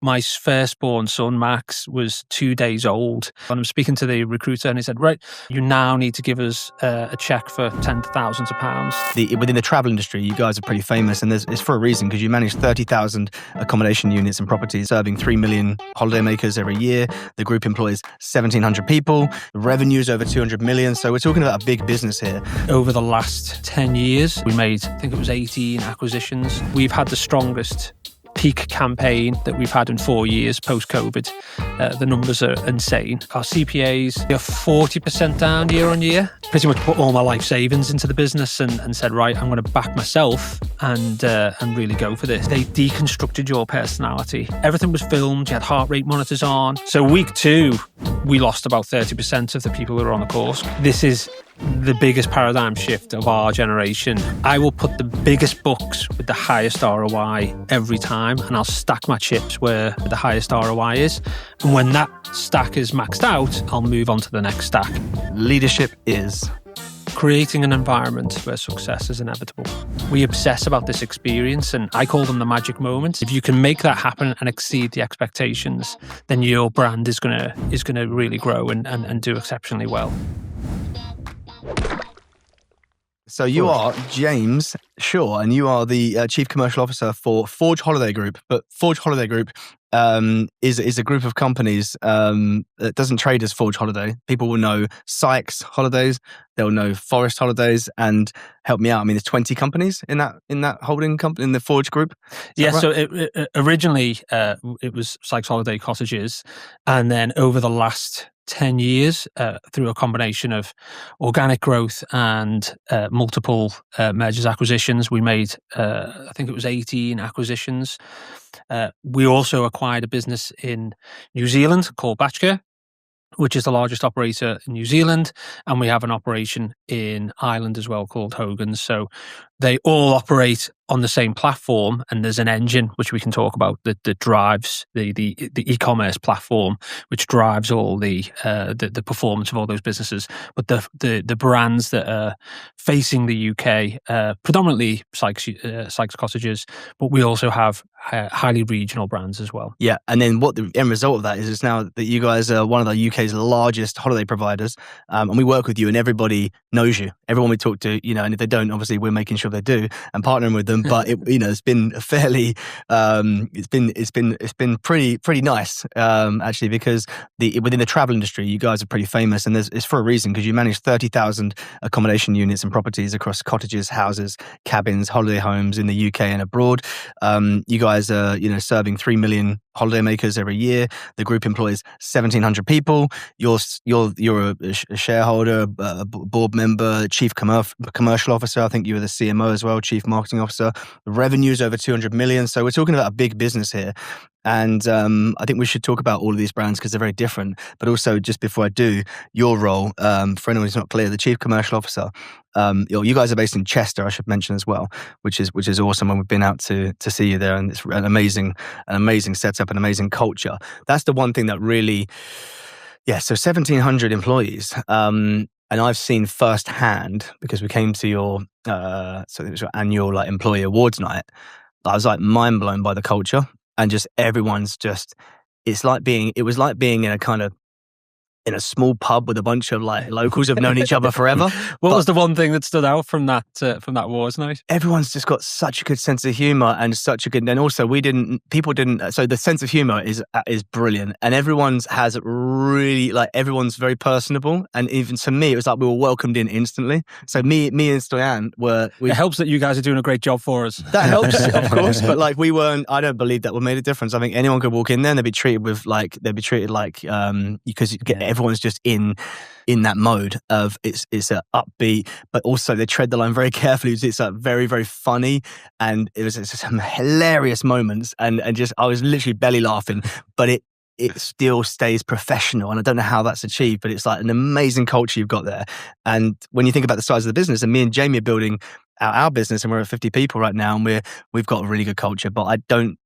My firstborn son, Max, was 2 days old. And I'm speaking to the recruiter and he said, right, you now need to give us a check for tens of thousands of pounds. Within the travel industry, you guys are pretty famous, and it's for a reason, because you manage 30,000 accommodation units and properties, serving 3 million holidaymakers every year. The group employs 1,700 people. The revenue is over 200 million. So we're talking about a big business here. Over the last 10 years, we made, I think it was 18 acquisitions. We've had the strongest peak campaign that we've had in 4 years post-COVID. The numbers are insane. Our CPAs are 40% down year on year. Pretty much put all my life savings into the business and said, right, I'm going to back myself and really go for this. They deconstructed your personality. Everything was filmed. You had heart rate monitors on. So week 2, we lost about 30% of the people who were on the course. This is the biggest paradigm shift of our generation. I will put the biggest books with the highest ROI every time, and I'll stack my chips where the highest ROI is. And when that stack is maxed out, I'll move on to the next stack. Leadership is creating an environment where success is inevitable. We obsess about this experience, and I call them the magic moments. If you can make that happen and exceed the expectations, then your brand is gonna really grow and do exceptionally well. So you are James Shaw, and you are the Chief Commercial Officer for Forge Holiday Group. But Forge Holiday Group is a group of companies that doesn't trade as Forge Holiday. People will know Sykes Holidays, they'll know Forest Holidays, and help me out. I mean, there's 20 companies in that holding company, in the Forge Group. Yeah, right? so it originally it was Sykes Holiday Cottages, and then over the last 10 years, through a combination of organic growth and multiple mergers, acquisitions, we made, I think it was 18 acquisitions. We also acquired a business in New Zealand called Batchcare, which is the largest operator in New Zealand. And we have an operation in Ireland as well called Hogan's. So they all operate on the same platform, and there's an engine which we can talk about that drives the e-commerce platform, which drives all the performance of all those businesses. But the brands that are facing the UK, predominantly Sykes Cottages, but we also have highly regional brands as well. Yeah, and then what the end result of that is now that you guys are one of the UK's largest holiday providers, and we work with you, and everybody knows you. Everyone we talk to, and if they don't, obviously we're making sure they do and partnering with them. But it's been fairly, it's been pretty nice actually, because within the travel industry, you guys are pretty famous, and it's for a reason, because you manage 30,000 accommodation units and properties across cottages, houses, cabins, holiday homes in the UK and abroad. You guys are serving 3 million holidaymakers every year. The group employs 1,700 people. You're a shareholder, a board member, chief commercial officer. I think you were the CMO as well, chief marketing officer. The revenue is over 200 million. So we're talking about a big business here. And I think we should talk about all of these brands because they're very different. But also, just before I do, your role, for anyone who's not clear, the chief commercial officer. You guys are based in Chester, I should mention as well, which is awesome. And we've been out to see you there, and it's an amazing setup, an amazing culture. That's the one thing that really, so 1,700 employees. And I've seen firsthand, because we came to your so it was your annual employee awards night. I was mind blown by the culture, and just everyone's just. It was like being in a kind of in a small pub with a bunch of locals who've known each other forever. What was the one thing that stood out from that awards night? Everyone's just got such a good sense of humor, and such a good. And also, people didn't. So the sense of humor is brilliant, and everyone's everyone's very personable, and even to me, it was like we were welcomed in instantly. So me and Stoyan It helps that you guys are doing a great job for us. That helps, of course, but we weren't. I don't believe that would made a difference. I think anyone could walk in there and they'd be treated because you get. Everyone's just in that mode of it's a upbeat, but also they tread the line very carefully. It's very, very funny, and it was some hilarious moments, and just I was literally belly laughing, but it still stays professional, and I don't know how that's achieved, but it's like an amazing culture you've got there. And when you think about the size of the business, and me and Jamie are building our business, and we're at 50 people right now, and we've got a really good culture, but I don't.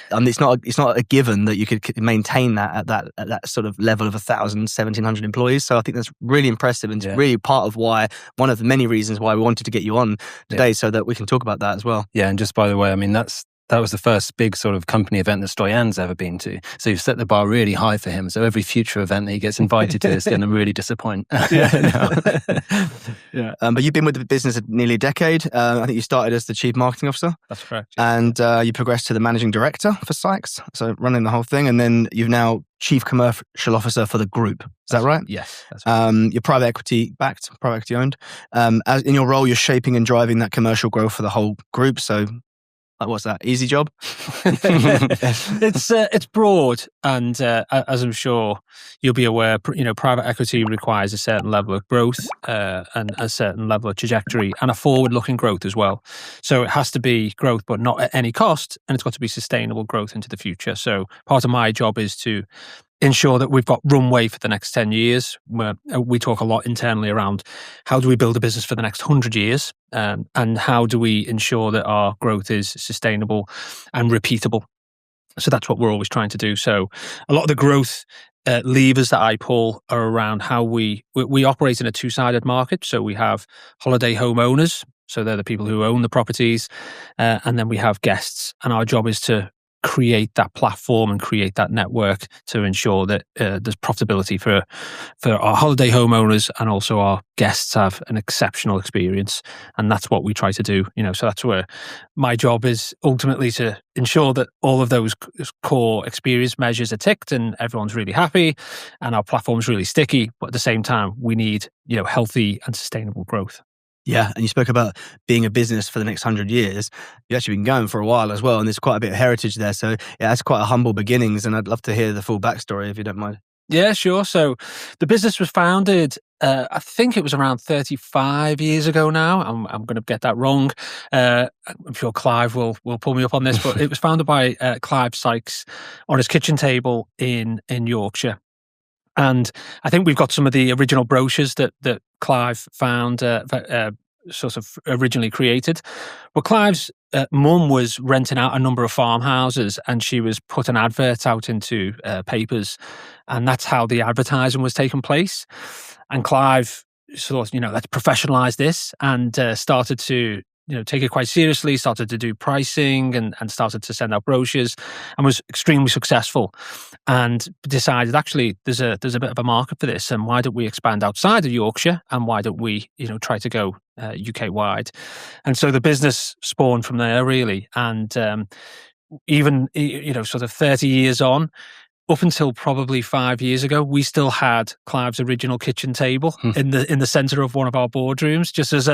It's not a given that you could maintain that at that sort of level of 1,000, 1,700 employees. So I think that's really impressive, and it's really one of the many reasons why we wanted to get you on today, so that we can talk about that as well. Yeah, and just by the way, I mean that's that was the first big sort of company event that Stoyan's ever been to. So you've set the bar really high for him. So every future event that he gets invited to is going to really disappoint. Yeah. But you've been with the business nearly a decade. I think you started as the chief marketing officer. That's correct. And you progressed to the managing director for Sykes, so running the whole thing. And then you've now chief commercial officer for the group. Is that right? Yes. That's right. You're private equity backed, private equity owned. As in your role, you're shaping and driving that commercial growth for the whole group. So what's that? Easy job? It's broad, and as I'm sure you'll be aware, private equity requires a certain level of growth and a certain level of trajectory and a forward-looking growth as well. So it has to be growth, but not at any cost, and it's got to be sustainable growth into the future. So part of my job is to ensure that we've got runway for the next 10 years. We talk a lot internally around how do we build a business for the next 100 years, and how do we ensure that our growth is sustainable and repeatable. So that's what we're always trying to do. So a lot of the growth levers that I pull are around how we operate in a two-sided market. So we have holiday homeowners, so they're the people who own the properties, and then we have guests, and our job is to create that platform and create that network to ensure that there's profitability for our holiday homeowners, and also our guests have an exceptional experience. And that's what we try to do. So that's where my job is ultimately to ensure that all of those core experience measures are ticked and everyone's really happy and our platform's really sticky. But at the same time, we need healthy and sustainable growth. Yeah, and you spoke about being a business for the next 100 years. You've actually been going for a while as well, and there's quite a bit of heritage there. So yeah, that's quite a humble beginnings, and I'd love to hear the full backstory if you don't mind. Yeah, sure. So the business was founded, I think it was around 35 years ago now. I'm going to get that wrong. I'm sure Clive will pull me up on this, but it was founded by Clive Sykes on his kitchen table in Yorkshire. And I think we've got some of the original brochures that Clive found, sort of originally created. But Clive's mum was renting out a number of farmhouses, and she was put an advert out into papers, and that's how the advertising was taking place. And Clive thought, let's professionalize this, and started to take it quite seriously, started to do pricing and started to send out brochures, and was extremely successful, and decided actually there's a bit of a market for this, and why don't we expand outside of Yorkshire, and why don't we try to go UK wide. And so the business spawned from there really. And even sort of 30 years on, up until probably 5 years ago, we still had Clive's original kitchen table in the center of one of our boardrooms, just as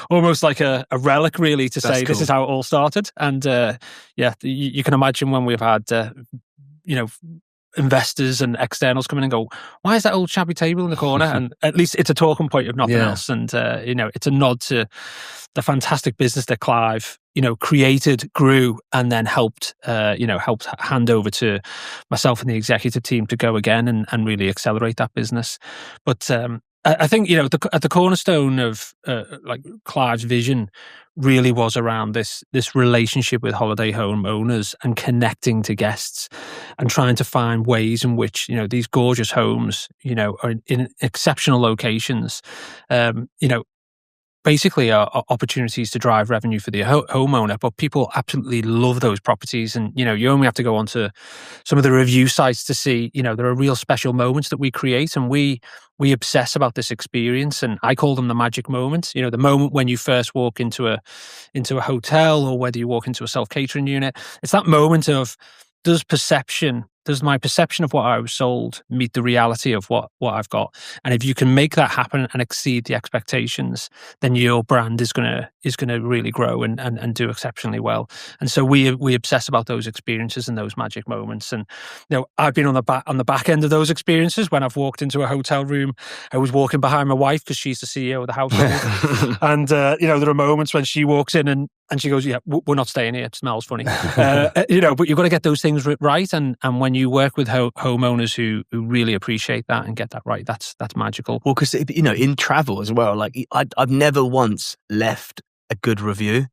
almost like a relic, really, to say this is how it all started. And you can imagine when we've had investors and externals come in and go, why is that old shabby table in the corner? And at least it's a talking point of nothing else. And it's a nod to the fantastic business that Clive created, grew, and then helped hand over to myself and the executive team to go again and really accelerate that business. But I think at the cornerstone of like Clive's vision really was around this relationship with holiday home owners and connecting to guests and trying to find ways in which these gorgeous homes are in exceptional locations, basically are opportunities to drive revenue for the homeowner, but people absolutely love those properties. And, you only have to go onto some of the review sites to see, there are real special moments that we create, and we obsess about this experience. And I call them the magic moments, the moment when you first walk into a hotel, or whether you walk into a self-catering unit. It's that moment of, does my perception of what I was sold meet the reality of what I've got? And if you can make that happen and exceed the expectations, then your brand is gonna really grow and do exceptionally well. And so we obsess about those experiences and those magic moments. And I've been on the back end of those experiences. When I've walked into a hotel room, I was walking behind my wife because she's the CEO of the household. And there are moments when she walks in and she goes, yeah, we're not staying here. It smells funny. But you've got to get those things right. And when you work with homeowners who really appreciate that and get that right, that's magical. Well, because in travel as well, like I've never once left a good review.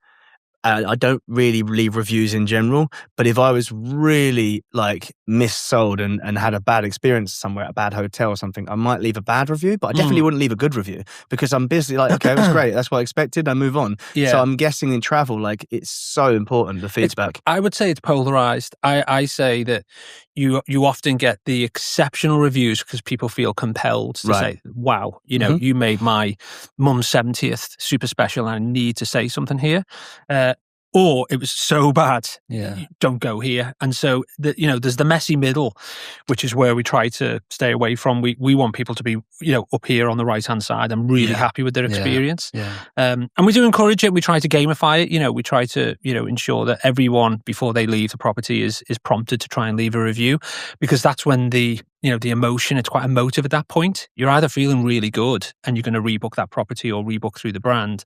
I don't really leave reviews in general, but if I was really like missold and had a bad experience somewhere, a bad hotel or something, I might leave a bad review, but I definitely wouldn't leave a good review because I'm busy like, okay, it was great. That's what I expected. I move on. Yeah. So I'm guessing in travel, like it's so important, the feedback. I would say it's polarized. I say that you often get the exceptional reviews because people feel compelled to say, wow, you made my mum's 70th super special and I need to say something here. Or it was so bad, don't go here. And so, there's the messy middle, which is where we try to stay away from. We want people to be, up here on the right-hand side and really happy with their experience. Yeah. And we do encourage it. We try to gamify it. We try to, ensure that everyone, before they leave the property, is prompted to try and leave a review, because that's when the emotion, it's quite emotive at that point. You're either feeling really good and you're going to rebook that property or rebook through the brand,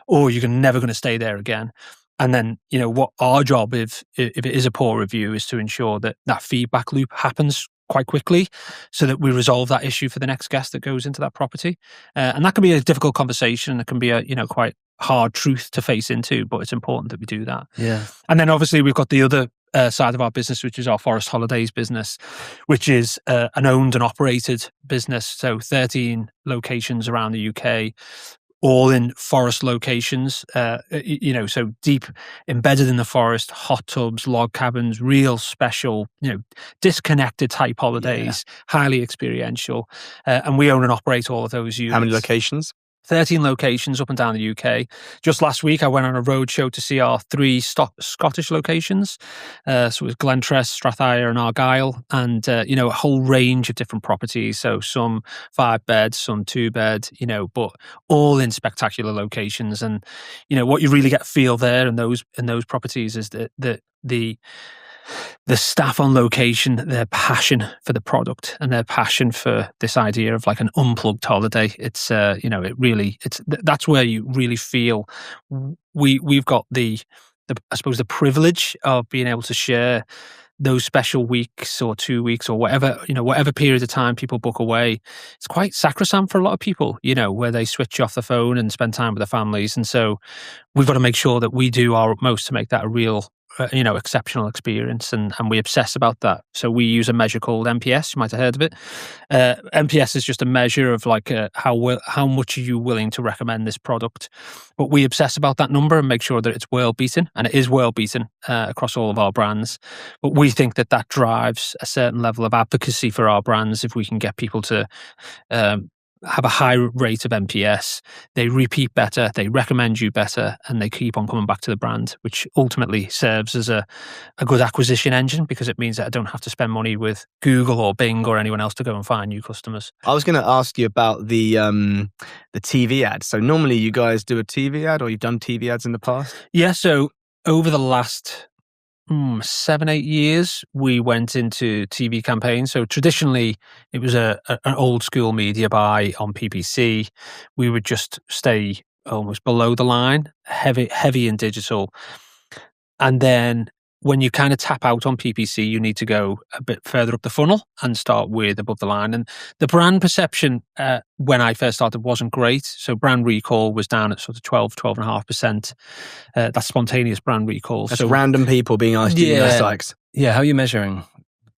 or you're never going to stay there again. And then, what our job, if it is a poor review, is to ensure that feedback loop happens quite quickly so that we resolve that issue for the next guest that goes into that property. And that can be a difficult conversation. It can be a, quite hard truth to face into, but it's important that we do that. Yeah. And then obviously we've got the other side of our business, which is our Forest Holidays business, which is an owned and operated business. So 13 locations around the UK, all in forest locations, so deep embedded in the forest, hot tubs, log cabins, real special, disconnected type holidays, highly experiential. And we own and operate all of those units. How many locations? 13 locations up and down the UK. Just last week, I went on a road show to see our 3 Scottish locations. So it was Glentress, Strathire and Argyll, and, a whole range of different properties. So some 5 beds, some 2 bed, but all in spectacular locations. And, what you really get feel there in those properties is that the staff on location, their passion for the product and their passion for this idea of like an unplugged holiday. It's that's where you really feel we've got the I suppose the privilege of being able to share those special weeks or 2 weeks or whatever period of time people book away. It's quite sacrosanct for a lot of people, where they switch off the phone and spend time with their families. And so we've got to make sure that we do our utmost to make that a real exceptional experience, and we obsess about that. So we use a measure called NPS. You might have heard of it. NPS is just a measure of like how much are you willing to recommend this product, but we obsess about that number and make sure that it's world beaten, and it is world beaten across all of our brands. But we think that drives a certain level of advocacy for our brands if we can get people to have a high rate of NPS, they repeat better, they recommend you better, and they keep on coming back to the brand, which ultimately serves as a good acquisition engine, because it means that I don't have to spend money with Google or Bing or anyone else to go and find new customers. I was going to ask you about the TV ads. So normally you guys do a TV ad, or you've done TV ads in the past? Yeah, so over the last 7-8 years, we went into TV campaigns. So traditionally, it was an old school media buy on PPC. We would just stay almost below the line, heavy in digital. And then when you kind of tap out on PPC, you need to go a bit further up the funnel and start with above the line. And the brand perception when I first started wasn't great. So brand recall was down at sort of 12.5%. That's spontaneous brand recall. That's so random people being asked to use Sykes. Yeah, how are you measuring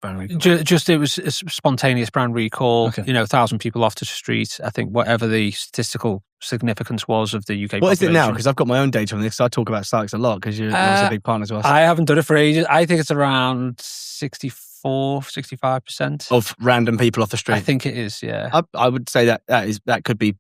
brand recall? Just it was spontaneous brand recall. Okay. 1,000 people off the street. I think whatever the statistical significance was of the UK population. What is it now? Because I've got my own data on this. I talk about Sykes a lot because you're a big partner to us. I haven't done it for ages. I think it's around 65% of random people off the street. I think it is. Yeah, I would say that could be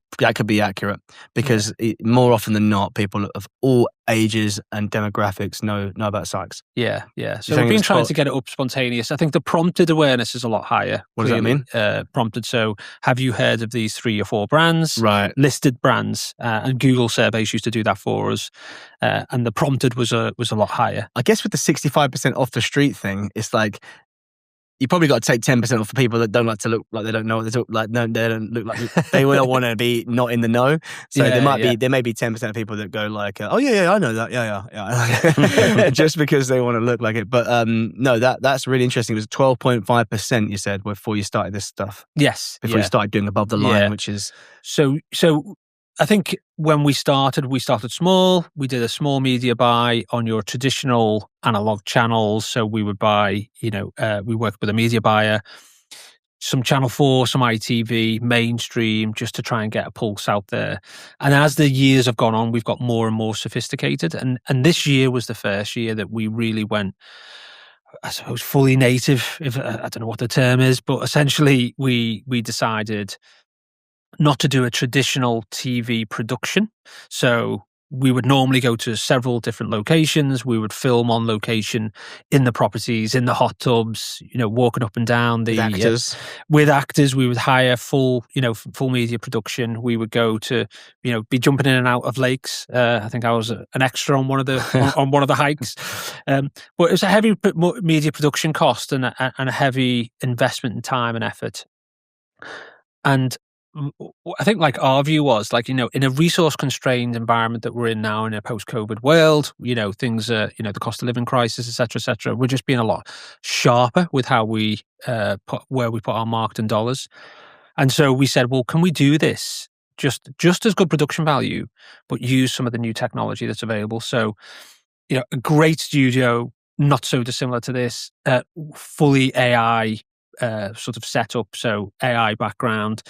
accurate, because more often than not, people of all ages and demographics know about Sykes. Yeah. So we've been trying to get it up spontaneous. I think the prompted awareness is a lot higher. What does that mean? Prompted. So have you heard of these 3 or 4 brands? Right. Listed brands, and Google surveys used to do that for us. And the prompted was a lot higher. I guess with the 65% off the street thing, it's like, you probably got to take 10% off the people that don't like to look like they don't know what they look like. No, they don't look like they will want to be not in the know. So there may be 10% of people that go like, oh yeah, I know that, yeah, just because they want to look like it. But no, that's really interesting. It was 12.5%. You said before you started this stuff. Yes, before you started doing above the line, which is so. I think when we started small. We did a small media buy on your traditional analog channels. So we would buy, we worked with a media buyer, some Channel 4, some ITV, mainstream, just to try and get a pulse out there. And as the years have gone on, we've got more and more sophisticated. And this year was the first year that we really went, I suppose, fully native. If I don't know what the term is, but essentially we decided not to do a traditional TV production. So we would normally go to several different locations. We would film on location in the properties, in the hot tubs, walking up and down the actors. With actors, we would hire full media production. We would go to, be jumping in and out of lakes. I think I was an extra on one of the on one of the hikes. But it was a heavy media production cost and a heavy investment in time and effort. And I think our view was in a resource constrained environment that we're in now in a post-COVID world, things are, the cost of living crisis, et cetera, we're just being a lot sharper with how we where we put our marketing dollars. And so we said, well, can we do this just as good production value, but use some of the new technology that's available? So, a great studio, not so dissimilar to this, fully AI sort of setup, so AI background.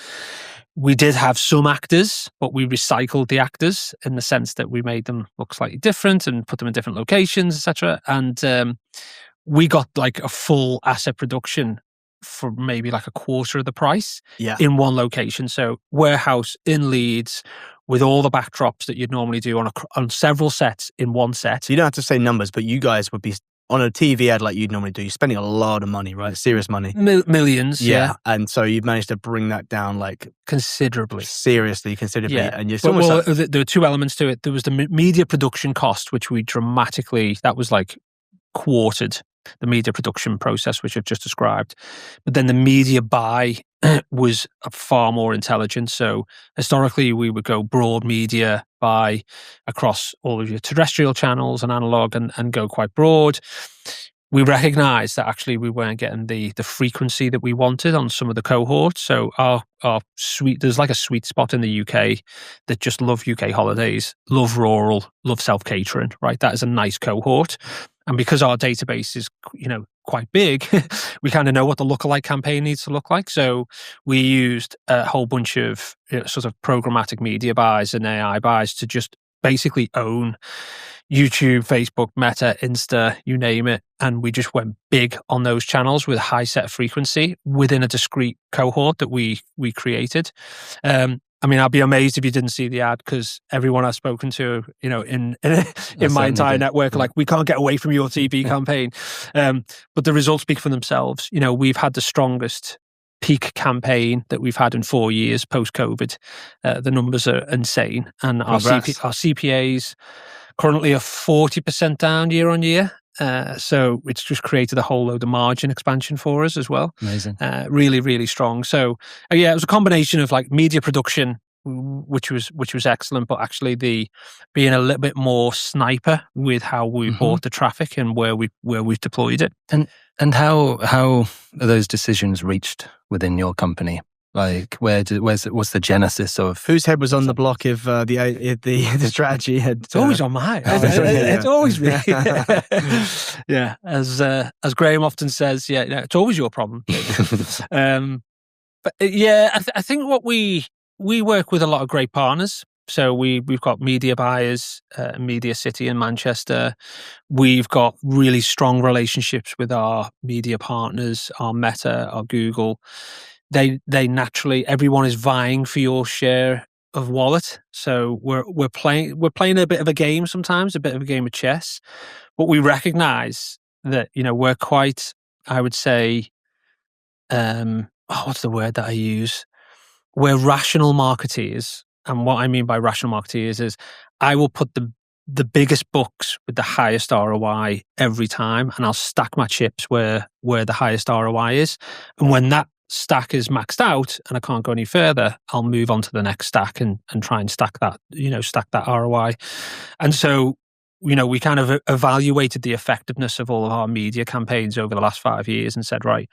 We did have some actors, but we recycled the actors in the sense that we made them look slightly different and put them in different locations, etc. And we got a full asset production for maybe a quarter of the price in one location. So warehouse in Leeds with all the backdrops that you'd normally do on several sets in one set. So you don't have to say numbers, but you guys would be on a TV ad like you'd normally do. You're spending a lot of money, right? Serious money. Millions, yeah. And so you've managed to bring that down considerably. Considerably. Yeah. And you're there were two elements to it. There was the media production cost, which we dramatically, that was quartered the media production process, which I've just described. But then the media buy was far more intelligent. So historically, we would go broad media buy across all of your terrestrial channels and analog and go quite broad. We recognized that actually we weren't getting the frequency that we wanted on some of the cohorts. So our there's a sweet spot in the UK that just love UK holidays, love rural, love self-catering, right? That is a nice cohort. And because our database is, quite big, we kind of know what the lookalike campaign needs to look like. So we used a whole bunch of sort of programmatic media buys and AI buys to just basically own YouTube, Facebook, Meta, Insta, you name it. And we just went big on those channels with high set frequency within a discrete cohort that we created. I'd be amazed if you didn't see the ad, because everyone I've spoken to, in my entire network, we can't get away from your TV campaign. But the results speak for themselves. We've had the strongest peak campaign that we've had in 4 years post-COVID. The numbers are insane. And our CPAs currently are 40% down year on year. So it's just created a whole load of margin expansion for us as well. Amazing. Really, really strong. So it was a combination of media production, which was excellent, but actually being a little bit more sniper with how we bought the traffic and where we've deployed it. And how are those decisions reached within your company? What's the genesis of whose head was on the block if the strategy had? It's always on my head. It's always me. Yeah, as Graham often says, it's always your problem. But I think what we work with a lot of great partners. So we've got media buyers, Media City in Manchester. We've got really strong relationships with our media partners, our Meta, our Google. They naturally, everyone is vying for your share of wallet. So we're playing a bit of a game sometimes, a bit of a game of chess. But we recognize that we're quite, I would say, what's the word that I use? We're rational marketeers. And what I mean by rational marketeers is I will put the biggest books with the highest ROI every time, and I'll stack my chips where the highest ROI is. And when that stack is maxed out and I can't go any further, I'll move on to the next stack and try and stack that ROI. And so, we kind of evaluated the effectiveness of all of our media campaigns over the last 5 years and said, right,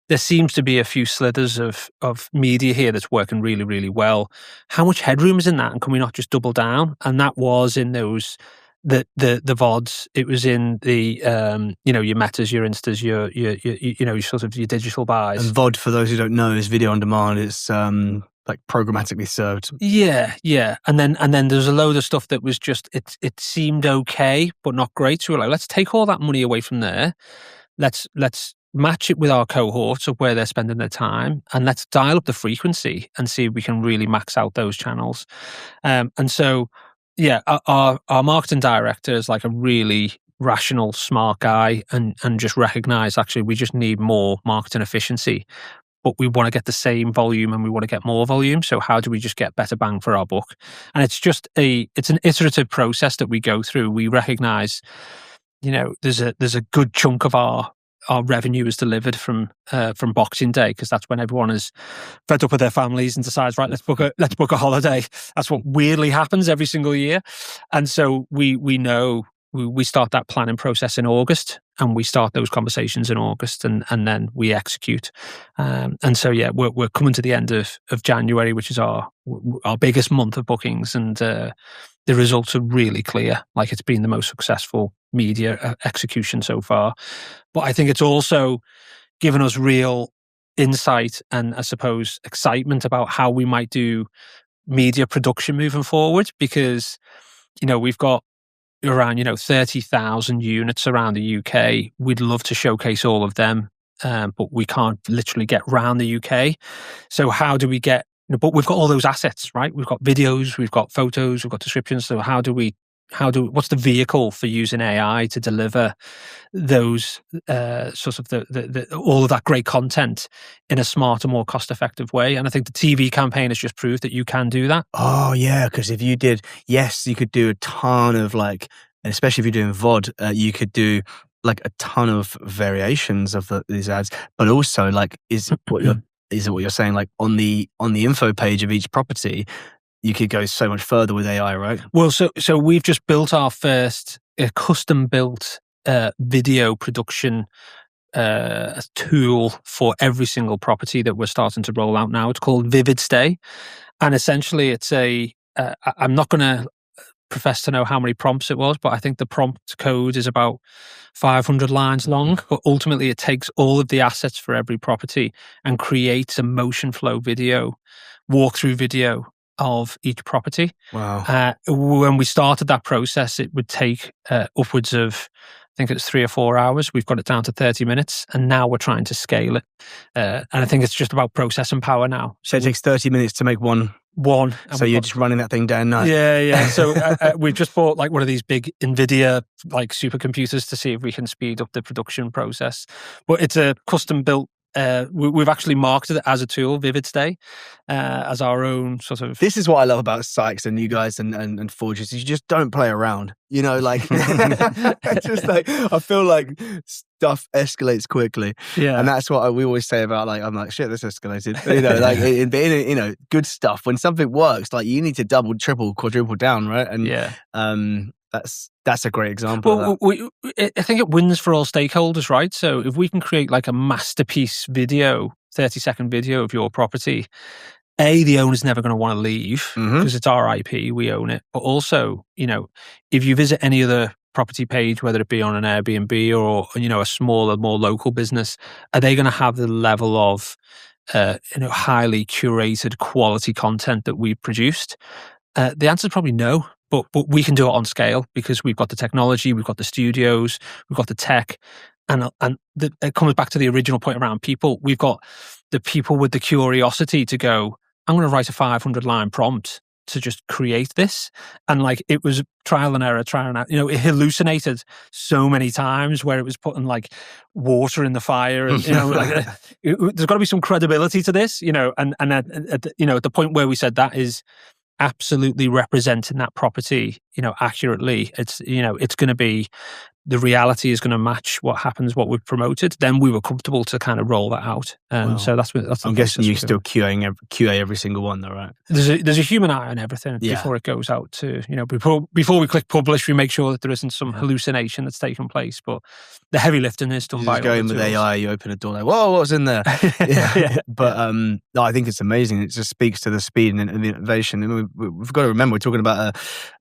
there seems to be a few slithers of media here that's working really, really well. How much headroom is in that, and can we not just double down? And that was in those the VODs. It was in the your Metas, your Instas, your sort of your digital buys. And VOD, for those who don't know, is video on demand. It's like programmatically served. Yeah. And then there's a load of stuff that was just it seemed okay, but not great. So we're like, let's take all that money away from there. Let's match it with our cohorts of where they're spending their time, and let's dial up the frequency and see if we can really max out those channels. And so, yeah, our marketing director is like a really rational, smart guy, and just recognize actually we just need more marketing efficiency, but we want to get the same volume and we want to get more volume. So how do we just get better bang for our buck? And it's just it's an iterative process that we go through. We recognize, there's a good chunk of our revenue is delivered from Boxing Day, because that's when everyone is fed up with their families and decides, right, let's book a holiday. That's what weirdly happens every single year. And so we know we start that planning process in August, and we start those conversations in August, and then we execute. And so, yeah, we're coming to the end of January, which is our biggest month of bookings, and the results are really clear. Like, it's been the most successful media execution so far. But I think it's also given us real insight and, I suppose, excitement about how we might do media production moving forward, because, we've got around 30,000 units around the UK. We'd love to showcase all of them, but we can't literally get around the UK. So how do we get? But we've got all those assets, right? We've got videos, we've got photos, we've got descriptions. So what's the vehicle for using AI to deliver those sort of the all of that great content in a smarter, more cost-effective way? And I think the TV campaign has just proved that you can do that. Oh yeah, because if you did, yes, you could do a ton of and especially if you're doing VOD, you could do like a ton of variations of these ads, but also is it what you're saying? Like on the info page of each property, you could go so much further with AI, right? Well, so we've just built our first custom-built video production tool for every single property that we're starting to roll out now. It's called Vivid Stay, and essentially it's I'm not going to profess to know how many prompts it was, but I think the prompt code is about 500 lines long. But ultimately, it takes all of the assets for every property and creates a motion flow video, walkthrough video of each property. Wow. When we started that process, it would take upwards of, I think it's 3 or 4 hours. We've got it down to 30 minutes, and now we're trying to scale it. And I think it's just about processing power now. So it takes 30 minutes to make one. So you're just running that thing day and night. Yeah. So we've just bought one of these big NVIDIA supercomputers to see if we can speed up the production process. But it's a custom built. We've actually marketed it as a tool, Vivid Stay, as our own sort of. This is what I love about Sykes and you guys and Forges. You just don't play around. It's just I feel like stuff escalates quickly. Yeah, and that's what we always say about I'm like, shit, this escalated. Good stuff. When something works, you need to double, triple, quadruple down, right? And yeah, that's a great example. Well, I think it wins for all stakeholders, right? So if we can create a masterpiece video, 30-second video of your property, the owner's never going to want to leave because it's our IP, we own it. But also, if you visit any other property page, whether it be on an Airbnb or a smaller, more local business, are they going to have the level of highly curated quality content that we've produced? The answer is probably no. But we can do it on scale because we've got the technology, we've got the studios, we've got the tech, and it comes back to the original point around people. We've got the people with the curiosity to go, I'm going to write a 500-line prompt to just create this, and it was trial and error. It hallucinated so many times where it was putting water in the fire, and there's got to be some credibility to this, and at the point where we said that is absolutely representing that property, accurately. It's going to be the reality is going to match what happens, what we've promoted, then we were comfortable to kind of roll that out. So that's I'm guessing you still QA every single one though, right? There's a human eye on everything before it goes out to, before we click publish, we make sure that there isn't some hallucination that's taken place. But the heavy lifting is done by go in with AI, you open a door like, whoa, what's in there? But no, I think it's amazing. It just speaks to the speed and the innovation. I mean, we've got to remember we're talking about a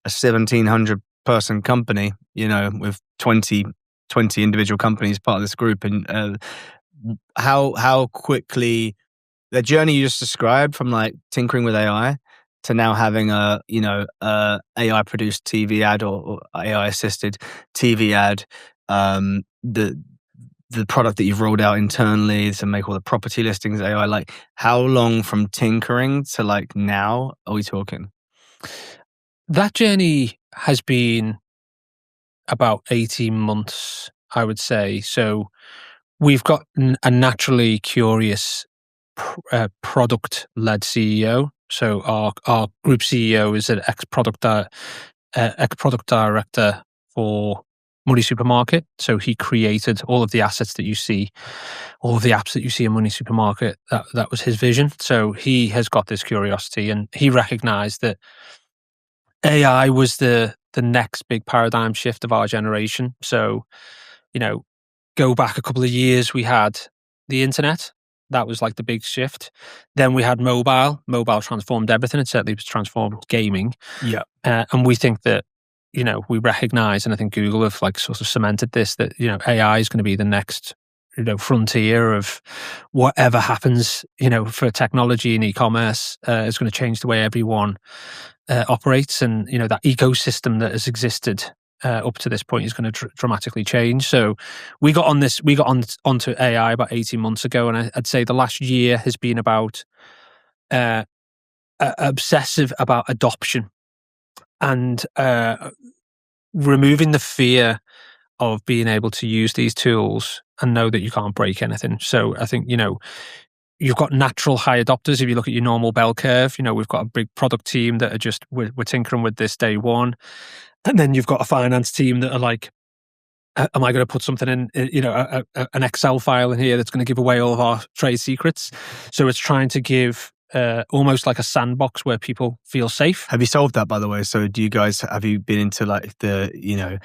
1,700 person company, with 20 individual companies part of this group, and how quickly the journey you just described from like tinkering with AI to now having a AI produced TV ad or AI assisted TV ad, the product that you've rolled out internally to make all the property listings AI. Like, how long from tinkering to like now are we talking? That journey has been about 18 months, I would say. So we've got a naturally curious product-led CEO. So our group CEO is an ex-product director for Money Supermarket. So he created all of the assets that you see, all of the apps that you see in Money Supermarket. That was his vision. So he has got this curiosity, and he recognized that AI was the next big paradigm shift of our generation. So, go back a couple of years, we had the internet. That was like the big shift. Then we had mobile. Mobile transformed everything. It certainly transformed gaming. Yeah. And we think that, we recognize, and I think Google have like sort of cemented this, that, AI is going to be the next, frontier of whatever happens, for technology and e-commerce is going to change the way everyone operates. And, that ecosystem that has existed up to this point is going to dramatically change. So we got onto AI about 18 months ago, and I'd say the last year has been about obsessive about adoption and removing the fear of being able to use these tools and know that you can't break anything. So I think, you've got natural high adopters. If you look at your normal bell curve, we've got a big product team that are we're tinkering with this day one. And then you've got a finance team that are like, am I going to put something in, an Excel file in here that's going to give away all of our trade secrets? So it's trying to give almost like a sandbox where people feel safe. Have you solved that, by the way? So have you been into like the,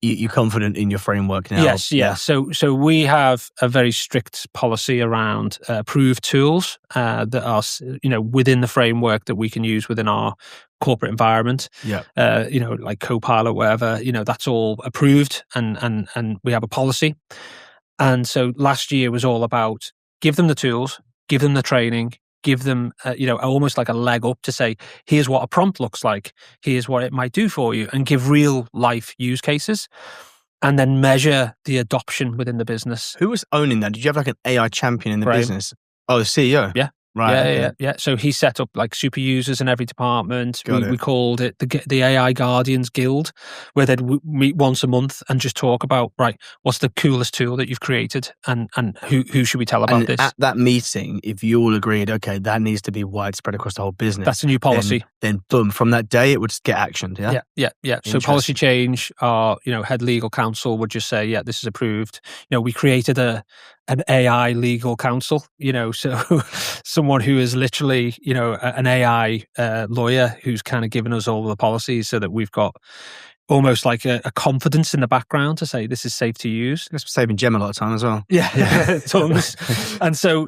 you're confident in your framework now? Yes, yeah. So we have a very strict policy around approved tools that are, within the framework that we can use within our corporate environment. Yeah. Like Copilot, whatever. That's all approved, and we have a policy. And so last year was all about give them the tools, give them the training, give them, almost like a leg up to say, here's what a prompt looks like, here's what it might do for you, and give real life use cases, and then measure the adoption within the business. Who was owning that? Did you have like an AI champion in the business? Oh, the CEO? Yeah. Right. Yeah. So he set up like super users in every department. We called it the AI Guardians Guild, where they'd meet once a month and just talk about, right, what's the coolest tool that you've created, and who should we tell about this? At that meeting, if you all agreed, okay, that needs to be widespread across the whole business. That's a new policy. Then boom, from that day, it would just get actioned. Yeah. So policy change, our head legal counsel would just say, yeah, this is approved. We created an AI legal counsel, so someone who is literally, an AI lawyer who's kind of given us all the policies so that we've got almost like a confidence in the background to say this is safe to use. That's saving Gem a lot of time as well. Yeah, tons. And so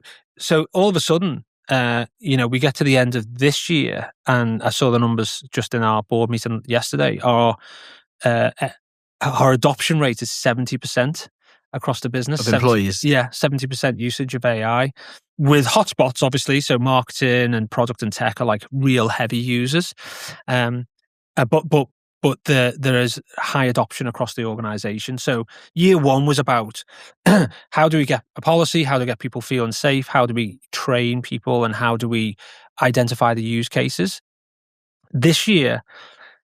all of a sudden, we get to the end of this year, and I saw the numbers just in our board meeting yesterday. Our adoption rate is 70%. Across the business. Of employees. 70% usage of AI. With hotspots, obviously, so marketing and product and tech are like real heavy users. But there is high adoption across the organization. So year one was about how do we get a policy, how do we get people feeling safe, how do we train people, and how do we identify the use cases. This year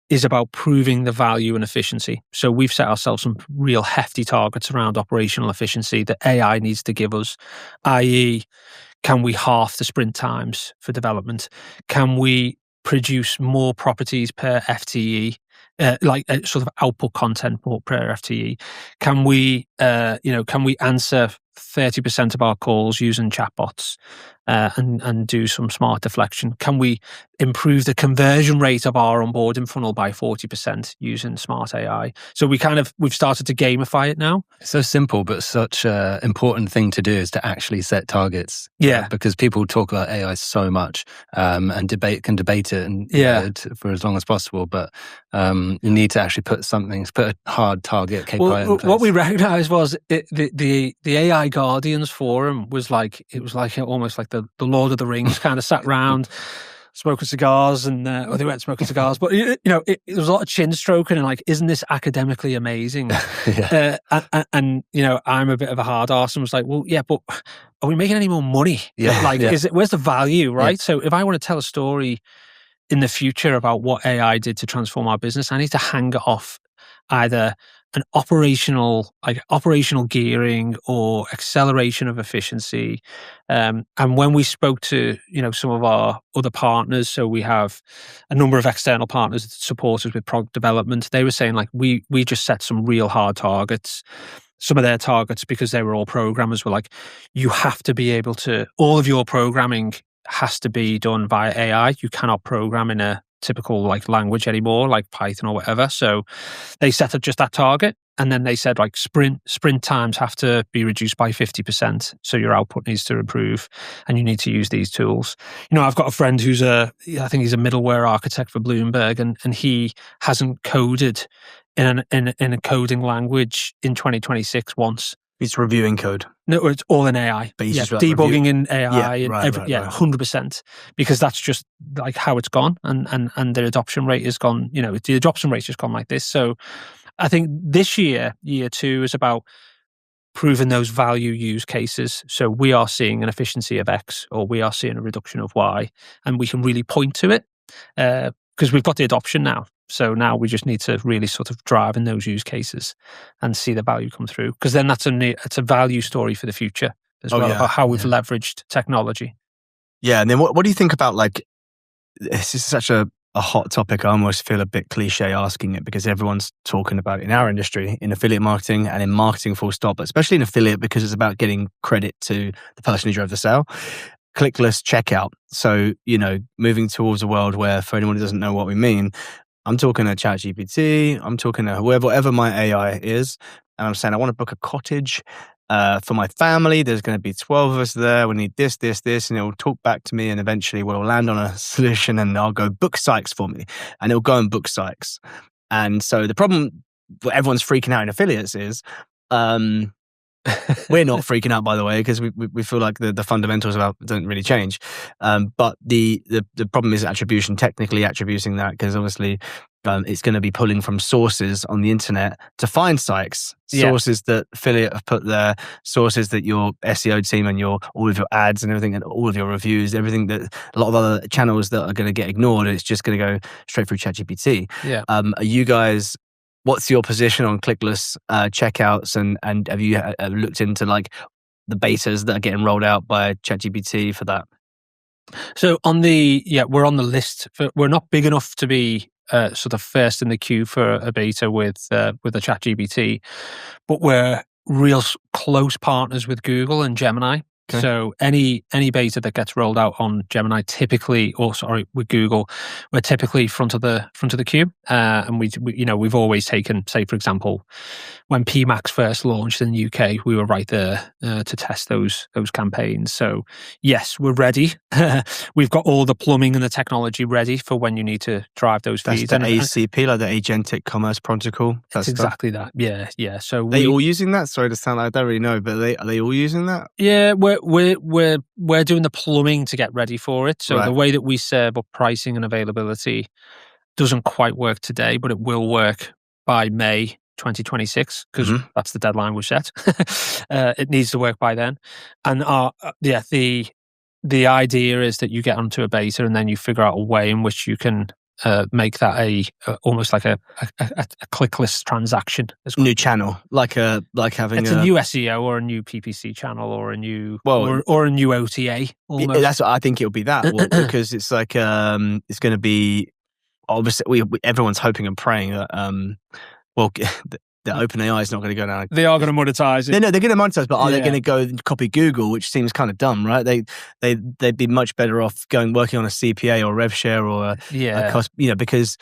is about proving the value and efficiency. So we've set ourselves some real hefty targets around operational efficiency that AI needs to give us, i.e., can we halve the sprint times for development? Can we produce more properties per FTE like sort of output content per FTE? Can we answer 30% of our calls using chatbots and do some smart deflection? Can we improve the conversion rate of our onboarding funnel by 40% using smart AI? So we've started to gamify it now. It's so simple, but such an important thing to do is to actually set targets. Yeah. Because people talk about AI so much and can debate it and for as long as possible. But you need to actually put a hard target KPI in place. What we recognised was the AI Guardians forum was almost like the Lord of the Rings kind of sat round smoking cigars or they weren't smoking cigars, but there was a lot of chin stroking and isn't this academically amazing? And I'm a bit of a hard arse and was like, well, yeah, but are we making any more money? Where's the value, right? Yeah. So if I want to tell a story in the future about what AI did to transform our business, I need to hang it off either an operational gearing or acceleration of efficiency. And when we spoke to, some of our other partners, so we have a number of external partners that support us with product development, they were saying we just set some real hard targets. Some of their targets, because they were all programmers, were like, you have to be able to, all of your programming has to be done via AI. You cannot program in a typical language anymore, like Python or whatever. So they set up just that target, and then they said sprint times have to be reduced by 50%. So your output needs to improve, and you need to use these tools. I've got a friend who's I think he's a middleware architect for Bloomberg, and he hasn't coded in a coding language in 2026 once. He's reviewing code. No, it's all in AI. But he's just debugging in AI. Yeah, right. 100%. Because that's just how it's gone, and the adoption rate has gone. The adoption rate has gone like this. So, I think this year 2, is about proving those value use cases. So we are seeing an efficiency of X, or we are seeing a reduction of Y, and we can really point to it because we've got the adoption now. So now we just need to really sort of drive in those use cases and see the value come through, because then it's a value story for the future as well, about how we've leveraged technology. Yeah, and then what do you think about this is such a hot topic. I almost feel a bit cliche asking it, because everyone's talking about it in our industry, in affiliate marketing and in marketing full stop, but especially in affiliate, because it's about getting credit to the person who drove the sale. Clickless checkout. So, moving towards a world where, for anyone who doesn't know what we mean, I'm talking to ChatGPT, I'm talking to whoever my AI is, and I'm saying, I want to book a cottage for my family. There's going to be 12 of us there. We need this, and it'll talk back to me, and eventually we'll land on a solution, and I'll go book Sykes for me, and it'll go and book Sykes. And so the problem that everyone's freaking out in affiliates is, we're not freaking out, by the way, because we feel like the fundamentals don't really change. But the problem is technically attributing that, because obviously it's going to be pulling from sources on the internet to find Sykes, sources that affiliate have put there, sources that your SEO team and all of your ads and everything, and all of your reviews, everything that a lot of other channels that are going to get ignored, it's just going to go straight through ChatGPT. Yeah. Are you guys? What's your position on Clickless checkouts, and have you looked into the betas that are getting rolled out by ChatGPT for that? So we're on the list. We're not big enough to be sort of first in the queue for a beta with a ChatGPT, but we're real close partners with Google and Gemini. Okay. So any beta that gets rolled out on Gemini, with Google, we're typically front of the queue. And we've always taken, say for example, when PMax first launched in the UK, we were right there to test those campaigns. So yes, we're ready. We've got all the plumbing and the technology ready for when you need to drive those feeds. That's the ACP, like the agentic commerce protocol. That's exactly that. Yeah. So are they all using that? Sorry to sound like I don't really know, but are they all using that? Yeah, we're doing the plumbing to get ready for it. So the way that we serve up pricing and availability doesn't quite work today, but it will work by May 2026, because that's the deadline we set. It needs to work by then. And the idea is that you get onto a beta, and then you figure out a way in which you can make that almost like a clickless transaction. New channel, like having a new SEO or a new PPC channel or a new or a new OTA. Almost. That's what I think it'll be. That because it's like it's going to be obviously everyone's hoping and praying that the OpenAI is not going to go down. They are going to monetize it. No, they're going to monetize, but are they going to go and copy Google, which seems kind of dumb, right? They'd be much better off working on a CPA or rev share or a cost, because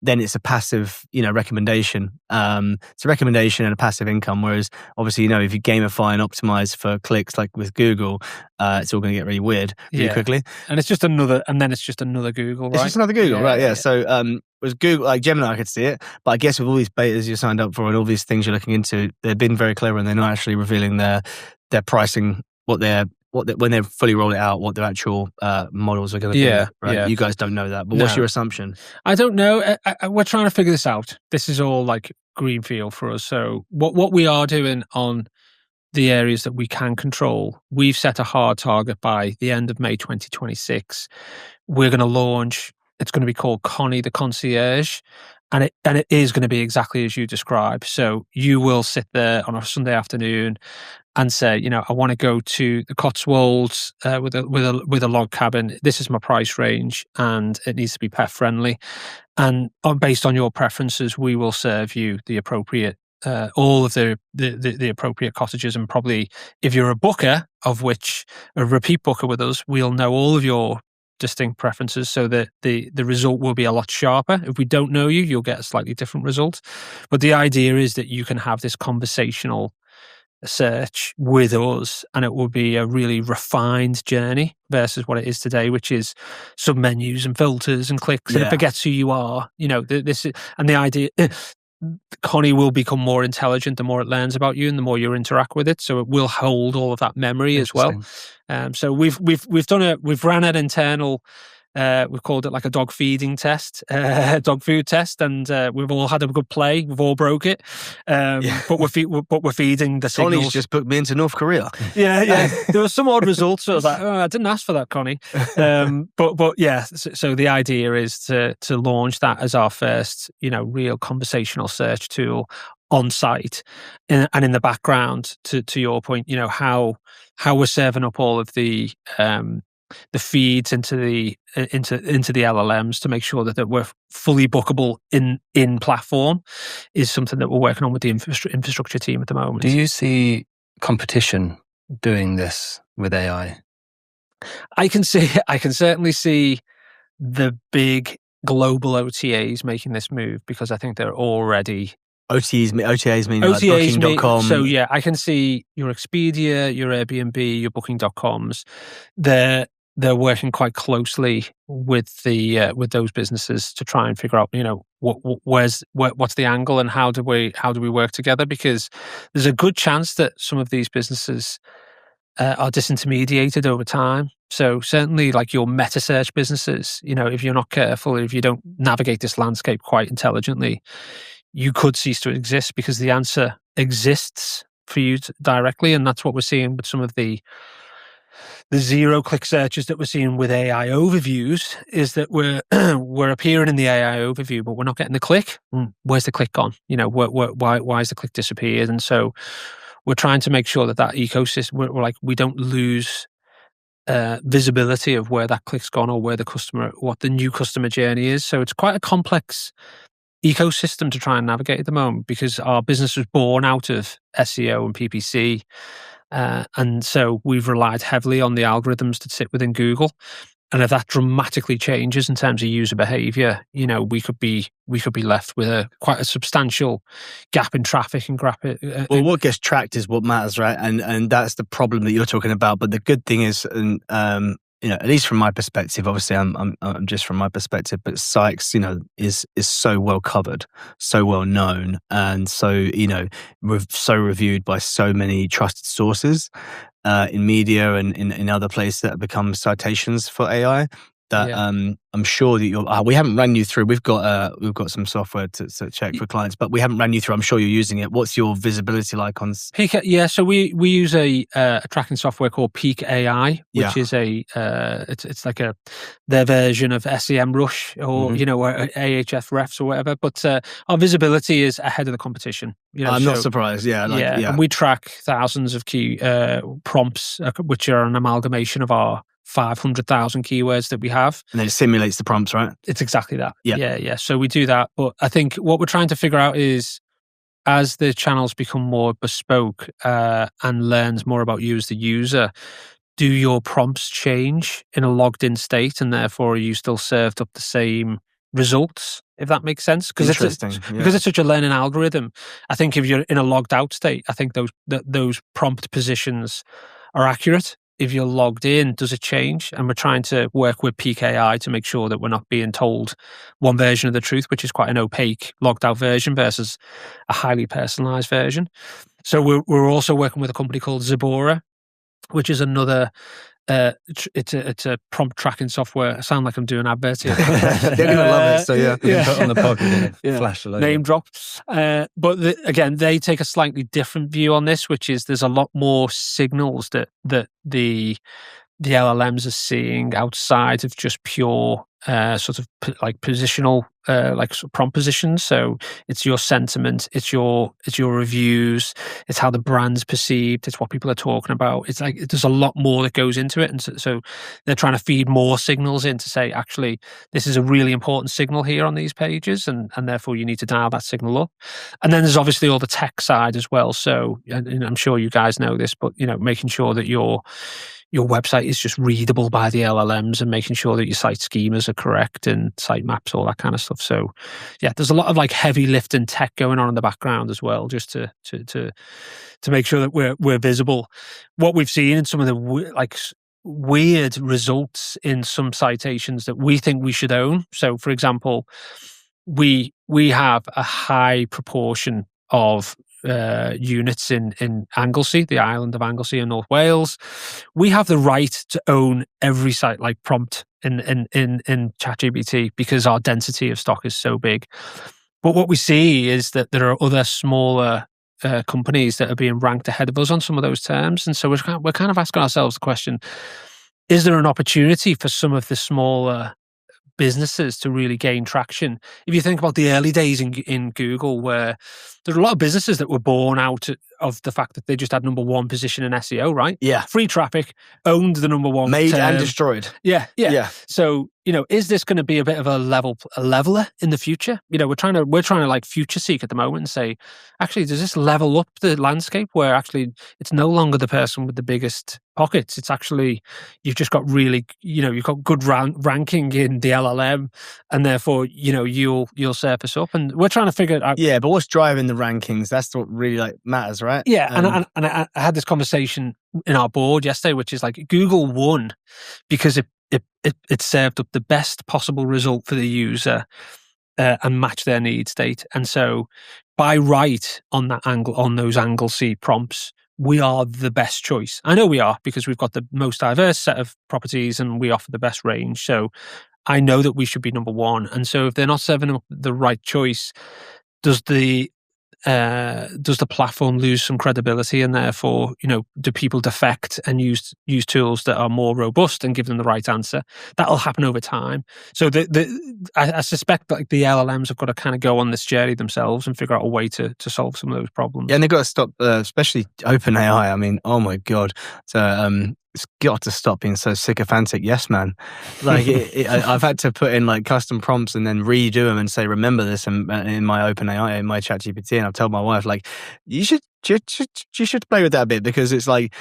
then it's a passive, recommendation. It's a recommendation and a passive income. Whereas obviously, if you gamify and optimize for clicks like with Google, it's all going to get really weird really quickly. And it's just another Google, right? It's just another Google, right? Yeah. So with Google, like Gemini, I could see it, but I guess with all these betas you signed up for and all these things you're looking into, they've been very clever and they're not actually revealing their pricing, when they fully roll it out, what their actual models are going to be. Right? Yeah. You guys don't know that, but what's your assumption? I don't know. We're trying to figure this out. This is all like greenfield for us. So what we are doing on the areas that we can control, we've set a hard target by the end of May 2026. We're going to launch. It's going to be called Connie the Concierge. And it is going to be exactly as you describe. So you will sit there on a Sunday afternoon and say, I want to go to the Cotswolds with a log cabin. This is my price range, and it needs to be pet friendly. And based on your preferences, we will serve you the appropriate, all of the appropriate cottages. And probably, if you're a booker, of which a repeat booker with us, we'll know all of your distinct preferences, so that the result will be a lot sharper. If we don't know you, you'll get a slightly different result. But the idea is that you can have this conversational search with us, and it will be a really refined journey versus what it is today, which is sub menus and filters and clicks, and it forgets who you are. This is, and the idea. Connie will become more intelligent the more it learns about you and the more you interact with it. So it will hold all of that memory as well. So we've ran an internal, we've called it like a dog feeding test, dog food test, and we've all had a good play. We've all broke it, but we're feeding the signals. Connie's just booked me into North Korea. Yeah. There were some odd results. So I was like, I didn't ask for that, Connie. But yeah. So the idea is to launch that as our first, real conversational search tool on site, and in the background. To your point, how we're serving up all of the feeds into the LLMs to make sure that we're fully bookable in platform is something that we're working on with the infrastructure team at the moment. Do you see competition doing this with AI? I can certainly see the big global OTAs making this move, because I think they're already OTAs mean like Booking.com. So yeah, I can see your Expedia, your Airbnb, your Booking.coms. They're working quite closely with those businesses to try and figure out, what's the angle and how do we work together? Because there's a good chance that some of these businesses are disintermediated over time. So certainly, like your meta search businesses, if you're not careful, if you don't navigate this landscape quite intelligently, you could cease to exist, because the answer exists for you directly, and that's what we're seeing with some of the zero-click searches that we're seeing with AI overviews, is that we're appearing in the AI overview, but we're not getting the click. Where's the click gone? Why has the click disappeared? And so we're trying to make sure that ecosystem, we don't lose visibility of where that click's gone, or what the new customer journey is. So it's quite a complex ecosystem to try and navigate at the moment, because our business was born out of SEO and PPC. And so we've relied heavily on the algorithms that sit within Google. And if that dramatically changes in terms of user behavior, we could be left with quite a substantial gap in traffic and well, what gets tracked is what matters, right? And that's the problem that you're talking about. But the good thing is, at least from my perspective, obviously I'm just from my perspective, but Sykes, is so well covered, so well known, and so, so reviewed by so many trusted sources in media and in other places that have become citations for AI. That I'm sure that we haven't ran you through. We've got some software to check for clients, but we haven't ran you through. I'm sure you're using it. What's your visibility like on Peak? Yeah, so we use a tracking software called Peak AI, which is it's like their version of SEMrush or or Ahrefs refs or whatever. But our visibility is ahead of the competition. I'm not surprised. And we track thousands of key prompts, which are an amalgamation of our 500,000 keywords that we have. And then it simulates the prompts, right? It's exactly that. Yeah. Yeah. So we do that. But I think what we're trying to figure out is, as the channels become more bespoke and learns more about you as the user, do your prompts change in a logged in state, and therefore are you still served up the same results, if that makes sense? Because it's such a learning algorithm. I think if you're in a logged out state, I think those prompt positions are accurate. If you're logged in, does it change? And we're trying to work with PKI to make sure that we're not being told one version of the truth, which is quite an opaque logged out version versus a highly personalized version. So we're also working with a company called Zabora, which is another it's a prompt tracking software. I sound like I'm doing adverts here. They're gonna love it. So you can put on the pod, flash a load. Name drop. But again, they take a slightly different view on this, which is there's a lot more signals that the LLMs are seeing outside of just pure sort of like positional like sort of prompt positions. So it's your sentiment, it's your reviews, it's how the brand's perceived, it's what people are talking about. It's like there's a lot more that goes into it, and so they're trying to feed more signals in to say, actually, this is a really important signal here on these pages, and therefore you need to dial that signal up. And then there's obviously all the tech side as well. So, and I'm sure you guys know this, but making sure that your website is just readable by the LLMs and making sure that your site schemas are correct and site maps, all that kind of stuff. So yeah, there's a lot of like heavy lifting tech going on in the background as well, just to make sure that we're visible. What we've seen in some of the weird results in some citations that we think we should own. So for example, we have a high proportion of units in Anglesey, the island of Anglesey in North Wales. We have the right to own every site like prompt in ChatGPT because our density of stock is so big. But what we see is that there are other smaller companies that are being ranked ahead of us on some of those terms, and so we're kind of asking ourselves the question: is there an opportunity for some of the smaller businesses to really gain traction? If you think about the early days in Google, where there are a lot of businesses that were born out of the fact that they just had number one position in SEO, right? Yeah. Free traffic, owned the number one. Made and destroyed. Yeah. So, is this going to be a bit of a leveler in the future? We're trying to like future seek at the moment and say, actually, does this level up the landscape where actually it's no longer the person with the biggest pockets? It's actually, you've just got really, you've got good ranking in the LLM, and therefore, you'll surface up. And we're trying to figure it out. Yeah, but what's driving the rankings? That's what really matters, right? Yeah, and I had this conversation in our board yesterday, which is like Google won because it served up the best possible result for the user and matched their need state. And so by right on those Anglesey prompts, we are the best choice. I know we are because we've got the most diverse set of properties and we offer the best range. So I know that we should be number one. And so if they're not serving up the right choice, does the platform lose some credibility, and therefore, do people defect and use tools that are more robust and give them the right answer? That'll happen over time. So I suspect like the LLMs have got to kind of go on this journey themselves and figure out a way to solve some of those problems. Yeah, and they've got to stop, especially OpenAI. I mean, oh my God. So, it's got to stop being so sycophantic. Yes, man. Like I've had to put in like custom prompts and then redo them and say, remember this in my OpenAI, in my ChatGPT. And I've told my wife, like, you should play with that a bit because it's like,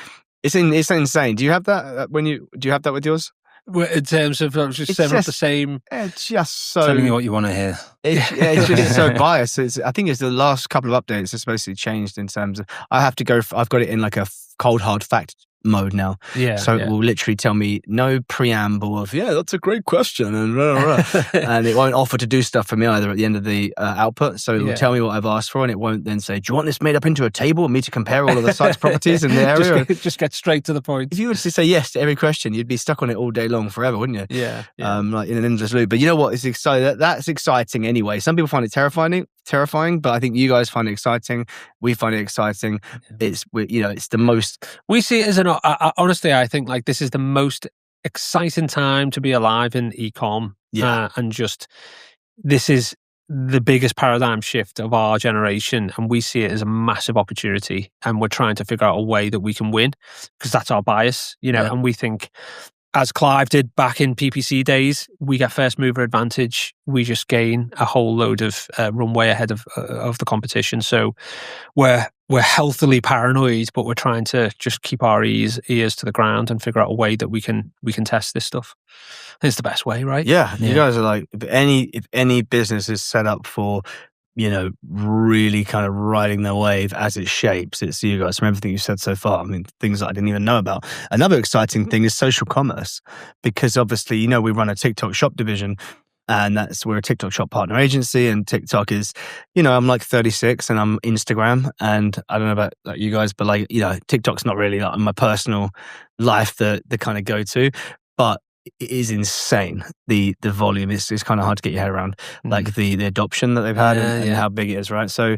it's insane. Do you have that do you have that with yours? In terms of just serving up the same. It's just so. Telling you what you want to hear. It's just so biased. I think it's the last couple of updates it's basically changed in terms of, I've got it in like a cold hard fact mode now. Yeah. So it will literally tell me no preamble of, that's a great question, and blah, blah, blah. And it won't offer to do stuff for me either at the end of the output. So it will tell me what I've asked for, and it won't then say, do you want this made up into a table and me to compare all of the site's properties in the area? just get straight to the point. If you were to say yes to every question, you'd be stuck on it all day long forever, wouldn't you? Yeah. Like in an endless loop. But you know what? It's exciting. That's exciting anyway. Some people find it terrifying, but I think you guys find it exciting. We find it exciting. It's the most. We see it as honestly, I think like this is the most exciting time to be alive in e-com. And just this is the biggest paradigm shift of our generation, and we see it as a massive opportunity. And we're trying to figure out a way that we can win because that's our bias, and we think as Clive did back in PPC days, we get first mover advantage. We just gain a whole load of runway ahead of the competition. So we're healthily paranoid, but we're trying to just keep our ears to the ground and figure out a way that we can test this stuff. I think it's the best way, right? Yeah, you guys are like, if any business is set up for, really kind of riding their wave as it shapes, it's you guys. From everything you've said so far, I mean, things that I didn't even know about. Another exciting thing is social commerce, because obviously, we run a TikTok shop division, and we're a TikTok shop partner agency, and TikTok is, I'm like 36 and I'm Instagram, and I don't know about like you guys, but like, TikTok's not really like my personal life, the kind of go-to, but it is insane. The volume is kind of hard to get your head around, like the adoption that they've had and how big it is, right? So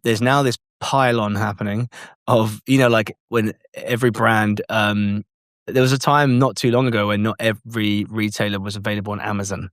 there's now this pile-on happening of, like when every brand, there was a time not too long ago when not every retailer was available on Amazon,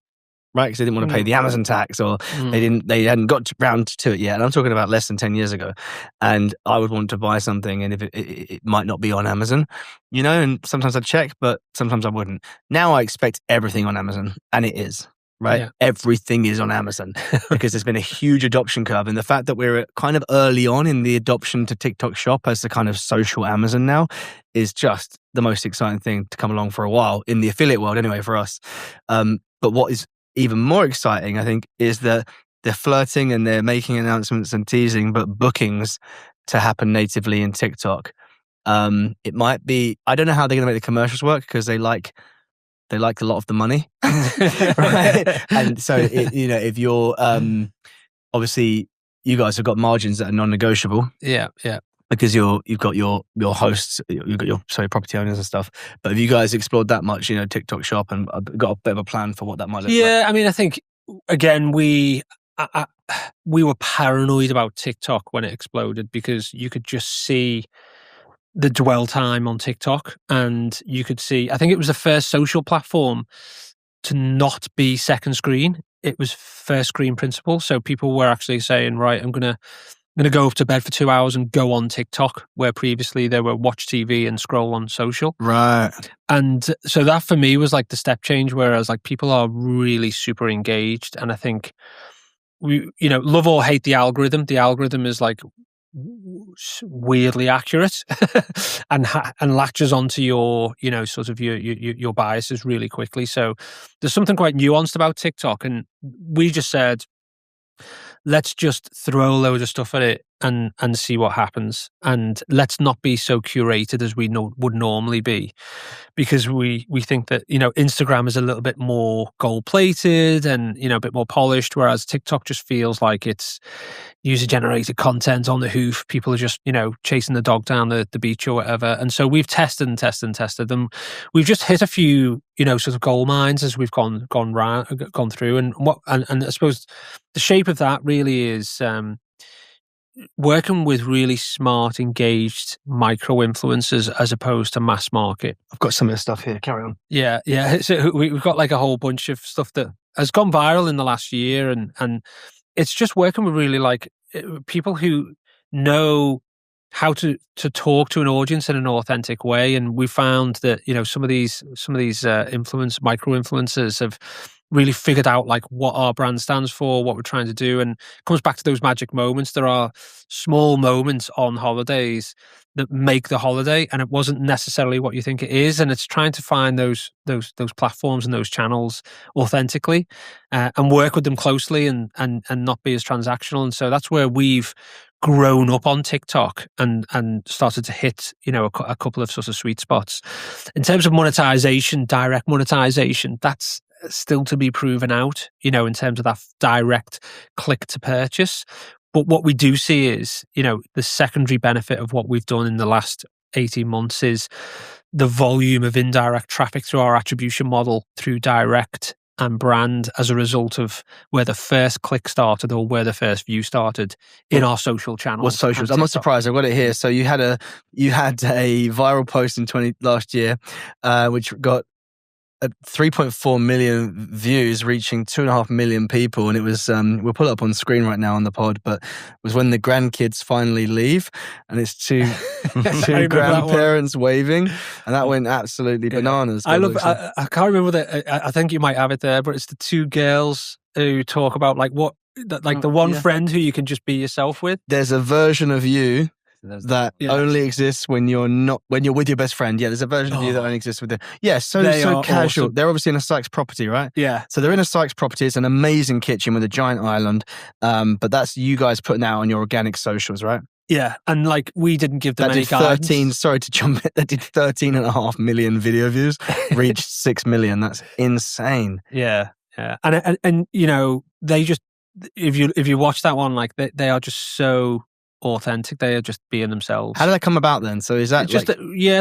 right? Because they didn't want to pay the Amazon tax, or they hadn't got round to it yet. And I'm talking about less than 10 years ago. And I would want to buy something, and if it might not be on Amazon, and sometimes I'd check, but sometimes I wouldn't. Now I expect everything on Amazon, and it is, right? Yeah. Everything is on Amazon because there's been a huge adoption curve. And the fact that we're kind of early on in the adoption to TikTok Shop as the kind of social Amazon now is just the most exciting thing to come along for a while in the affiliate world anyway for us. But what is even more exciting, I think, is that they're flirting and they're making announcements and teasing, but bookings to happen natively in TikTok. It might be, I don't know how they're going to make the commercials work, because they like a lot of the money, right? And so, if you're, obviously, you guys have got margins that are non-negotiable. Yeah. Because you've got your hosts, you've got your property owners and stuff. But have you guys explored that much, TikTok Shop, and got a bit of a plan for what that might look like? Yeah, I mean, I think again we were paranoid about TikTok when it exploded, because you could just see the dwell time on TikTok, and you could see. I think it was the first social platform to not be second screen. It was first screen principle. So people were actually saying, right, I'm gonna go up to bed for 2 hours and go on TikTok, where previously they were watch TV and scroll on social. Right. And so that for me was like the step change, whereas like people are really super engaged. And I think we, love or hate the algorithm. The algorithm is like weirdly accurate and latches onto your, sort of your biases really quickly. So there's something quite nuanced about TikTok. And we just said, let's just throw a load of stuff at it and see what happens. And let's not be so curated as we would normally be, because we think that, Instagram is a little bit more gold plated and, a bit more polished, whereas TikTok just feels like it's user generated content on the hoof. People are just, chasing the dog down the beach or whatever. And so we've tested them. We've just hit a few, sort of gold mines as we've gone through. And I suppose the shape of that really is working with really smart, engaged micro influencers as opposed to mass market. I've got some of the stuff here. Carry on. Yeah. So we've got like a whole bunch of stuff that has gone viral in the last year, and it's just working with really like people who know how to talk to an audience in an authentic way. And we found that, some of these micro influencers have really figured out like what our brand stands for, what we're trying to do. And it comes back to those magic moments. There are small moments on holidays that make the holiday, and it wasn't necessarily what you think it is. And it's trying to find those platforms and those channels authentically, and work with them closely and not be as transactional. And so that's where we've grown up on TikTok and started to hit, a couple of sort of sweet spots. In terms of monetization, direct monetization, that's still to be proven out, in terms of that direct click to purchase. But what we do see is, the secondary benefit of what we've done in the last 18 months is the volume of indirect traffic through our attribution model, through direct and brand, as a result of where the first click started or where the first view started in our social channels. What socials? I'm not surprised. I've got it here. So you had a viral post in last year, which got 3.4 million views, reaching 2.5 million people, and it was we'll pull it up on screen right now on the pod, but it was when the grandkids finally leave, and it's two grandparents waving, and that went absolutely bananas. I can't remember I think you might have it there, but it's the two girls who talk about like the one friend who you can just be yourself with. There's a version of you that only exists when you're with your best friend. Yeah, there's a version of you that only exists with them. Yeah, so casual. Awesome. They're obviously in a Sykes property, right? Yeah. So they're in a Sykes property. It's an amazing kitchen with a giant island. But that's you guys putting out on your organic socials, right? Yeah, and like we didn't give them any guidance. Sorry to jump in. That did 13.5 million video views, reached 6 million. That's insane. Yeah. And you know, they just if you watch that one, like they are just so authentic. They are just being themselves. How did that come about then? So is that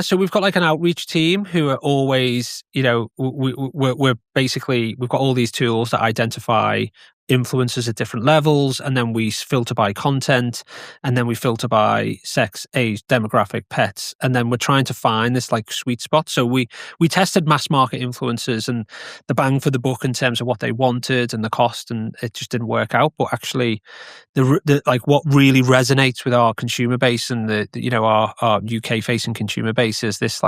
so we've got like an outreach team who are always, you know, we're basically, we've got all these tools that identify influencers at different levels, and then we filter by content, and then we filter by sex, age, demographic, pets, and then we're trying to find this like sweet spot. So we tested mass market influencers and the bang for the buck in terms of what they wanted and the cost, and it just didn't work out. But actually, the like what really resonates with our consumer base and the you know our UK facing consumer base is this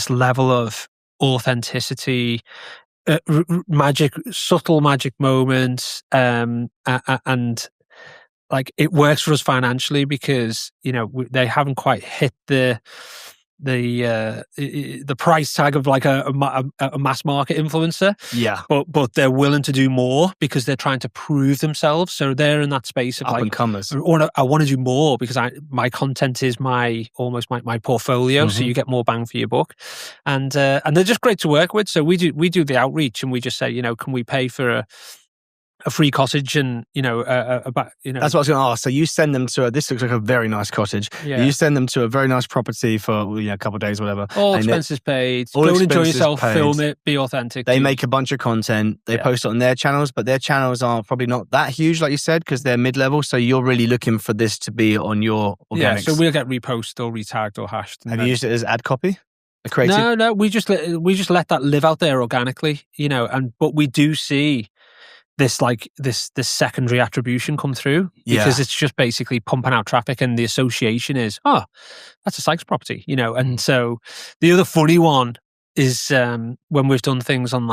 level of authenticity. Subtle magic moments, and like it works for us financially because you know they haven't quite hit the price tag of like a mass market influencer. Yeah, but they're willing to do more because they're trying to prove themselves. So they're in that space of up like and comers. I want to do more because my content is my portfolio. Mm-hmm. So you get more bang for your buck, and they're just great to work with. So we do the outreach and we just say, you know, can we pay for a free cottage, and you know, that's what I was going to ask. So you send them to this looks like a very nice cottage. Yeah. You send them to a very nice property for a couple of days, whatever. All expenses paid. Go and enjoy yourself. Paid. Film it. Be authentic. They make a bunch of content. They post it on their channels, but their channels are probably not that huge, like you said, because they're mid-level. So you're really looking for this to be on your organics. Yeah. So we'll get reposted or retagged or hashed. Have you used it as ad copy? No. We just let that live out there organically, you know. But we do see this secondary attribution come through because it's just basically pumping out traffic, and the association is, that's a Sykes property, you know. And so the other funny one is when we've done things on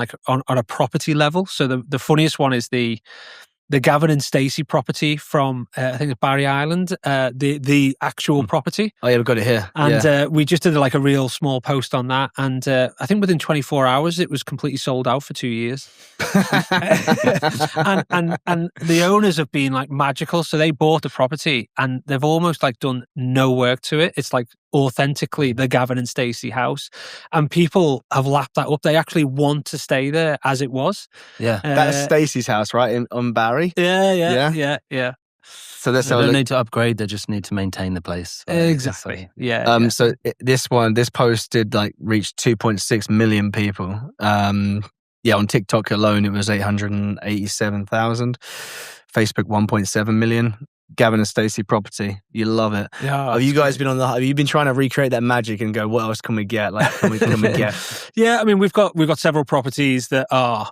a property level. So the funniest one is the Gavin and Stacey property from I think it's Barry Island, the actual property. Oh yeah, we've got it here. And we just did like a real small post on that, and I think within 24 hours it was completely sold out for 2 years. and the owners have been like magical. So they bought the property and they've almost like done no work to it. It's like authentically the Gavin and Stacey house, and people have lapped that up. They actually want to stay there as it was. Yeah, that's Stacey's house, right, on Barry. Yeah. So they don't need to upgrade; they just need to maintain the place. Exactly. Yeah. So this post did reach 2.6 million people. On TikTok alone, it was 887,000. Facebook 1.7 million. Gavin and Stacey property, you love it. Yeah. Have you guys been have you been trying to recreate that magic and go, what else can we get? Like, can we get? Yeah, I mean, we've got several properties that are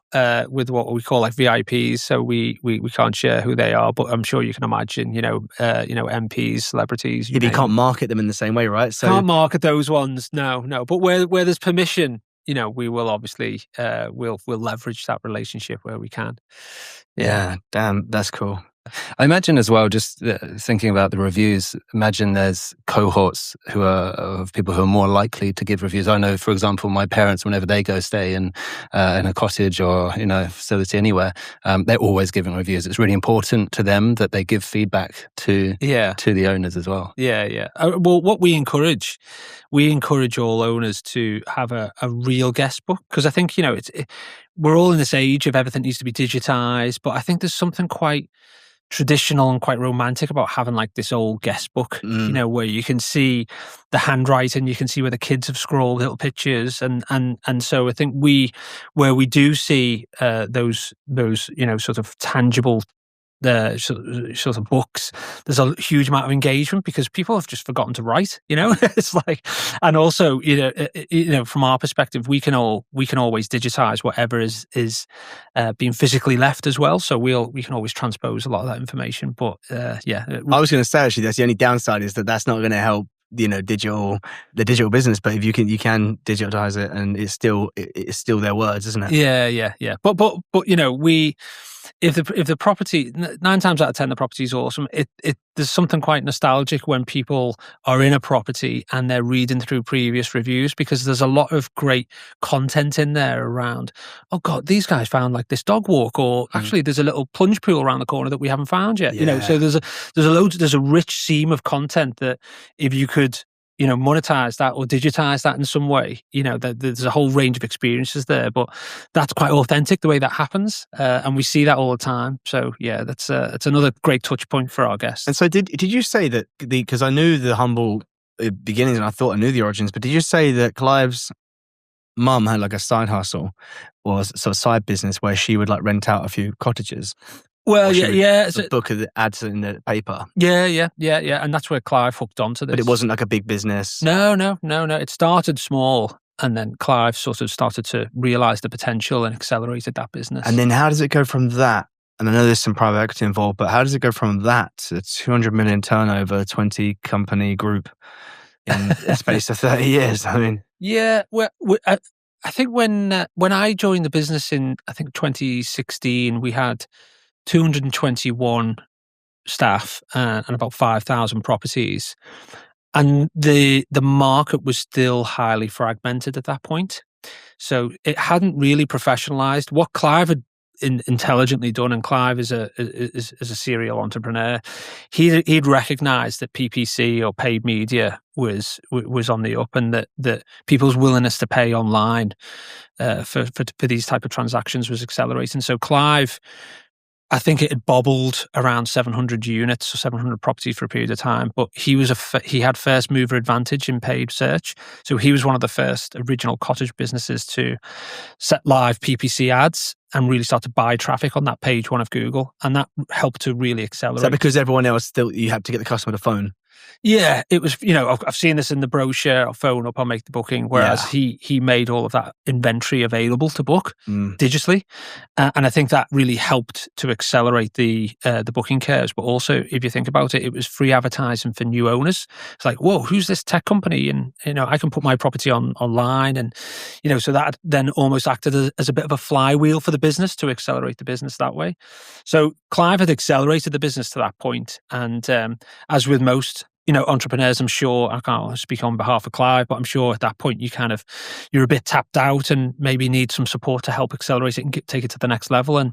with what we call like VIPs, so we can't share who they are, but I'm sure you can imagine, MPs, celebrities. You can't market them in the same way, right? So can't market those ones, no. But where there's permission, we will obviously we'll leverage that relationship where we can. Yeah, damn, that's cool. I imagine as well, just thinking about the reviews, imagine there's cohorts of people who are more likely to give reviews. I know, for example, my parents, whenever they go stay in a cottage or, facility anywhere, they're always giving reviews. It's really important to them that they give feedback to the owners as well. Yeah. Well, what we encourage all owners to have a real guest book, because I think, we're all in this age of everything needs to be digitized, but I think there's something quite traditional and quite romantic about having like this old guest book, where you can see the handwriting, you can see where the kids have scrolled little pictures, and so I think where we do see those sort of tangible the sort of books, there's a huge amount of engagement because people have just forgotten to write, it's like, and also, from our perspective, we can always digitize whatever is being physically left as well. So we can always transpose a lot of that information. But I was going to say, actually, that's the only downside is that's not going to help, the digital business. But if you can digitize it, and it's still their words, isn't it? Yeah. But if the property, 9 times out of 10, the property is awesome. There's something quite nostalgic when people are in a property and they're reading through previous reviews, because there's a lot of great content in there around, oh God, these guys found like this dog walk, or actually there's a little plunge pool around the corner that we haven't found yet. So there's a rich seam of content that if you could monetize that or digitize that in some way, there's a whole range of experiences there, but that's quite authentic the way that happens. And we see that all the time. So yeah, that's another great touch point for our guests. And so did you say that because I knew the humble beginnings and I thought I knew the origins, but did you say that Clive's mum had like a side hustle or sort of side business where she would like rent out a few cottages? Well, yeah. It's a book of the ads in the paper. Yeah. And that's where Clive hooked onto this. But it wasn't like a big business. No. It started small, and then Clive sort of started to realize the potential and accelerated that business. And then how does it go from that? And I know there's some private equity involved, but how does it go from that to 200 million turnover, 20 company group in the space of 30 years? I mean, yeah. Well, I think when I joined the business in 2016, we had 221 staff and about 5,000 properties, and the market was still highly fragmented at that point. So it hadn't really professionalized. What Clive had intelligently done, and Clive is a serial entrepreneur, he'd recognized that PPC or paid media was on the up, and that people's willingness to pay online for these type of transactions was accelerating. So Clive, I think it had bobbled around 700 units or 700 properties for a period of time, but he had first mover advantage in paid search. So he was one of the first original cottage businesses to set live PPC ads and really start to buy traffic on that page one of Google. And that helped to really accelerate. Is that because everyone else still, you had to get the customer to phone? Yeah, it was, I've seen this in the brochure, I'll phone up, I'll make the booking, whereas he made all of that inventory available to book digitally. And I think that really helped to accelerate the booking curves. But also, if you think about it, it was free advertising for new owners. It's like, whoa, who's this tech company? And, I can put my property online. And, so that then almost acted as a bit of a flywheel for the business to accelerate the business that way. So Clive had accelerated the business to that point. And as with most entrepreneurs, I'm sure, I can't speak on behalf of Clive, but I'm sure at that point you're a bit tapped out and maybe need some support to help accelerate it and take it to the next level. And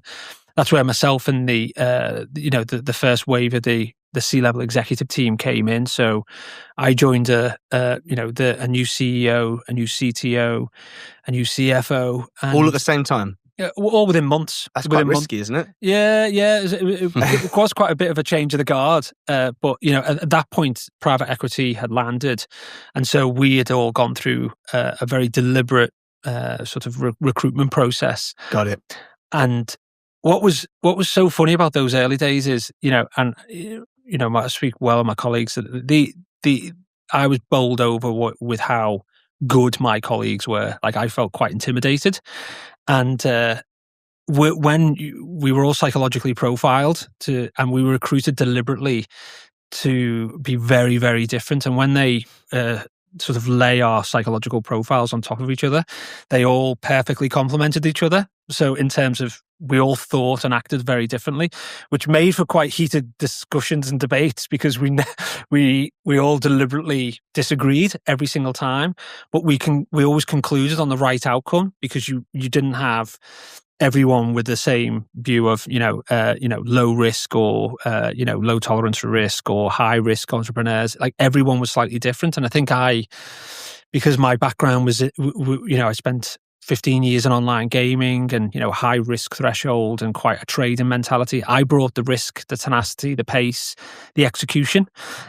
that's where myself and the first wave of the C-level executive team came in. So I joined a new CEO, a new CTO, a new CFO, and all at the same time. Yeah, all within months. That's quite risky, isn't it? Yeah. It was quite a bit of a change of the guard. But, at that point, private equity had landed. And so we had all gone through a very deliberate sort of recruitment process. Got it. And what was so funny about those early days is, I speak well of my colleagues, that I was bowled over with how good my colleagues were. Like, I felt quite intimidated. And when we were all psychologically profiled and we were recruited deliberately to be very, very different. And when they sort of lay our psychological profiles on top of each other, they all perfectly complemented each other. So in terms of, we all thought and acted very differently, which made for quite heated discussions and debates, because we all deliberately disagreed every single time, but we always concluded on the right outcome, because you didn't have everyone with the same view of low risk or low tolerance for risk or high risk entrepreneurs. Like, everyone was slightly different. And I think because my background was, I spent 15 years in online gaming and, high risk threshold and quite a trading mentality. I brought the risk, the tenacity, the pace, the execution,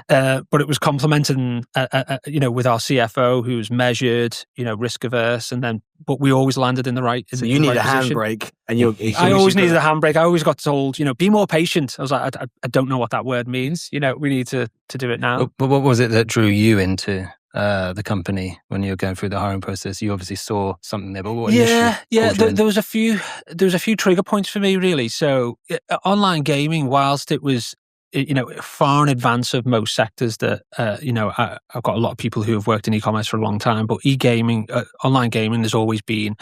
but it was complemented, with our CFO who's measured, risk averse, but we always landed in the right. So you need a handbrake, and I always needed a handbrake. I always got told, be more patient. I was like, I don't know what that word means. We need to do it now. But what was it that drew you into the company when you were going through the hiring process? You obviously saw something there, but what initially? There was a few trigger points for me, really. So online gaming, whilst it was far in advance of most sectors that I've got a lot of people who have worked in e-commerce for a long time, but online gaming has always been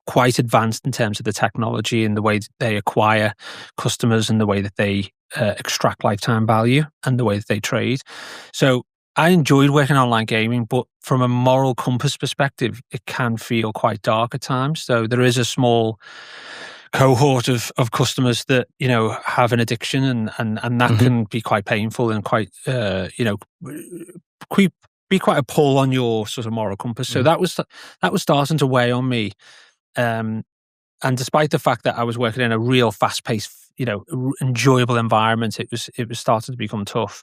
quite advanced in terms of the technology and the way that they acquire customers and the way that they extract lifetime value and the way that they trade. So I enjoyed working online gaming, but from a moral compass perspective, it can feel quite dark at times. So there is a small cohort of customers that, have an addiction and that can be quite painful and quite, be quite a pull on your sort of moral compass. So that was starting to weigh on me. And despite the fact that I was working in a real fast-paced, enjoyable environment, it was starting to become tough.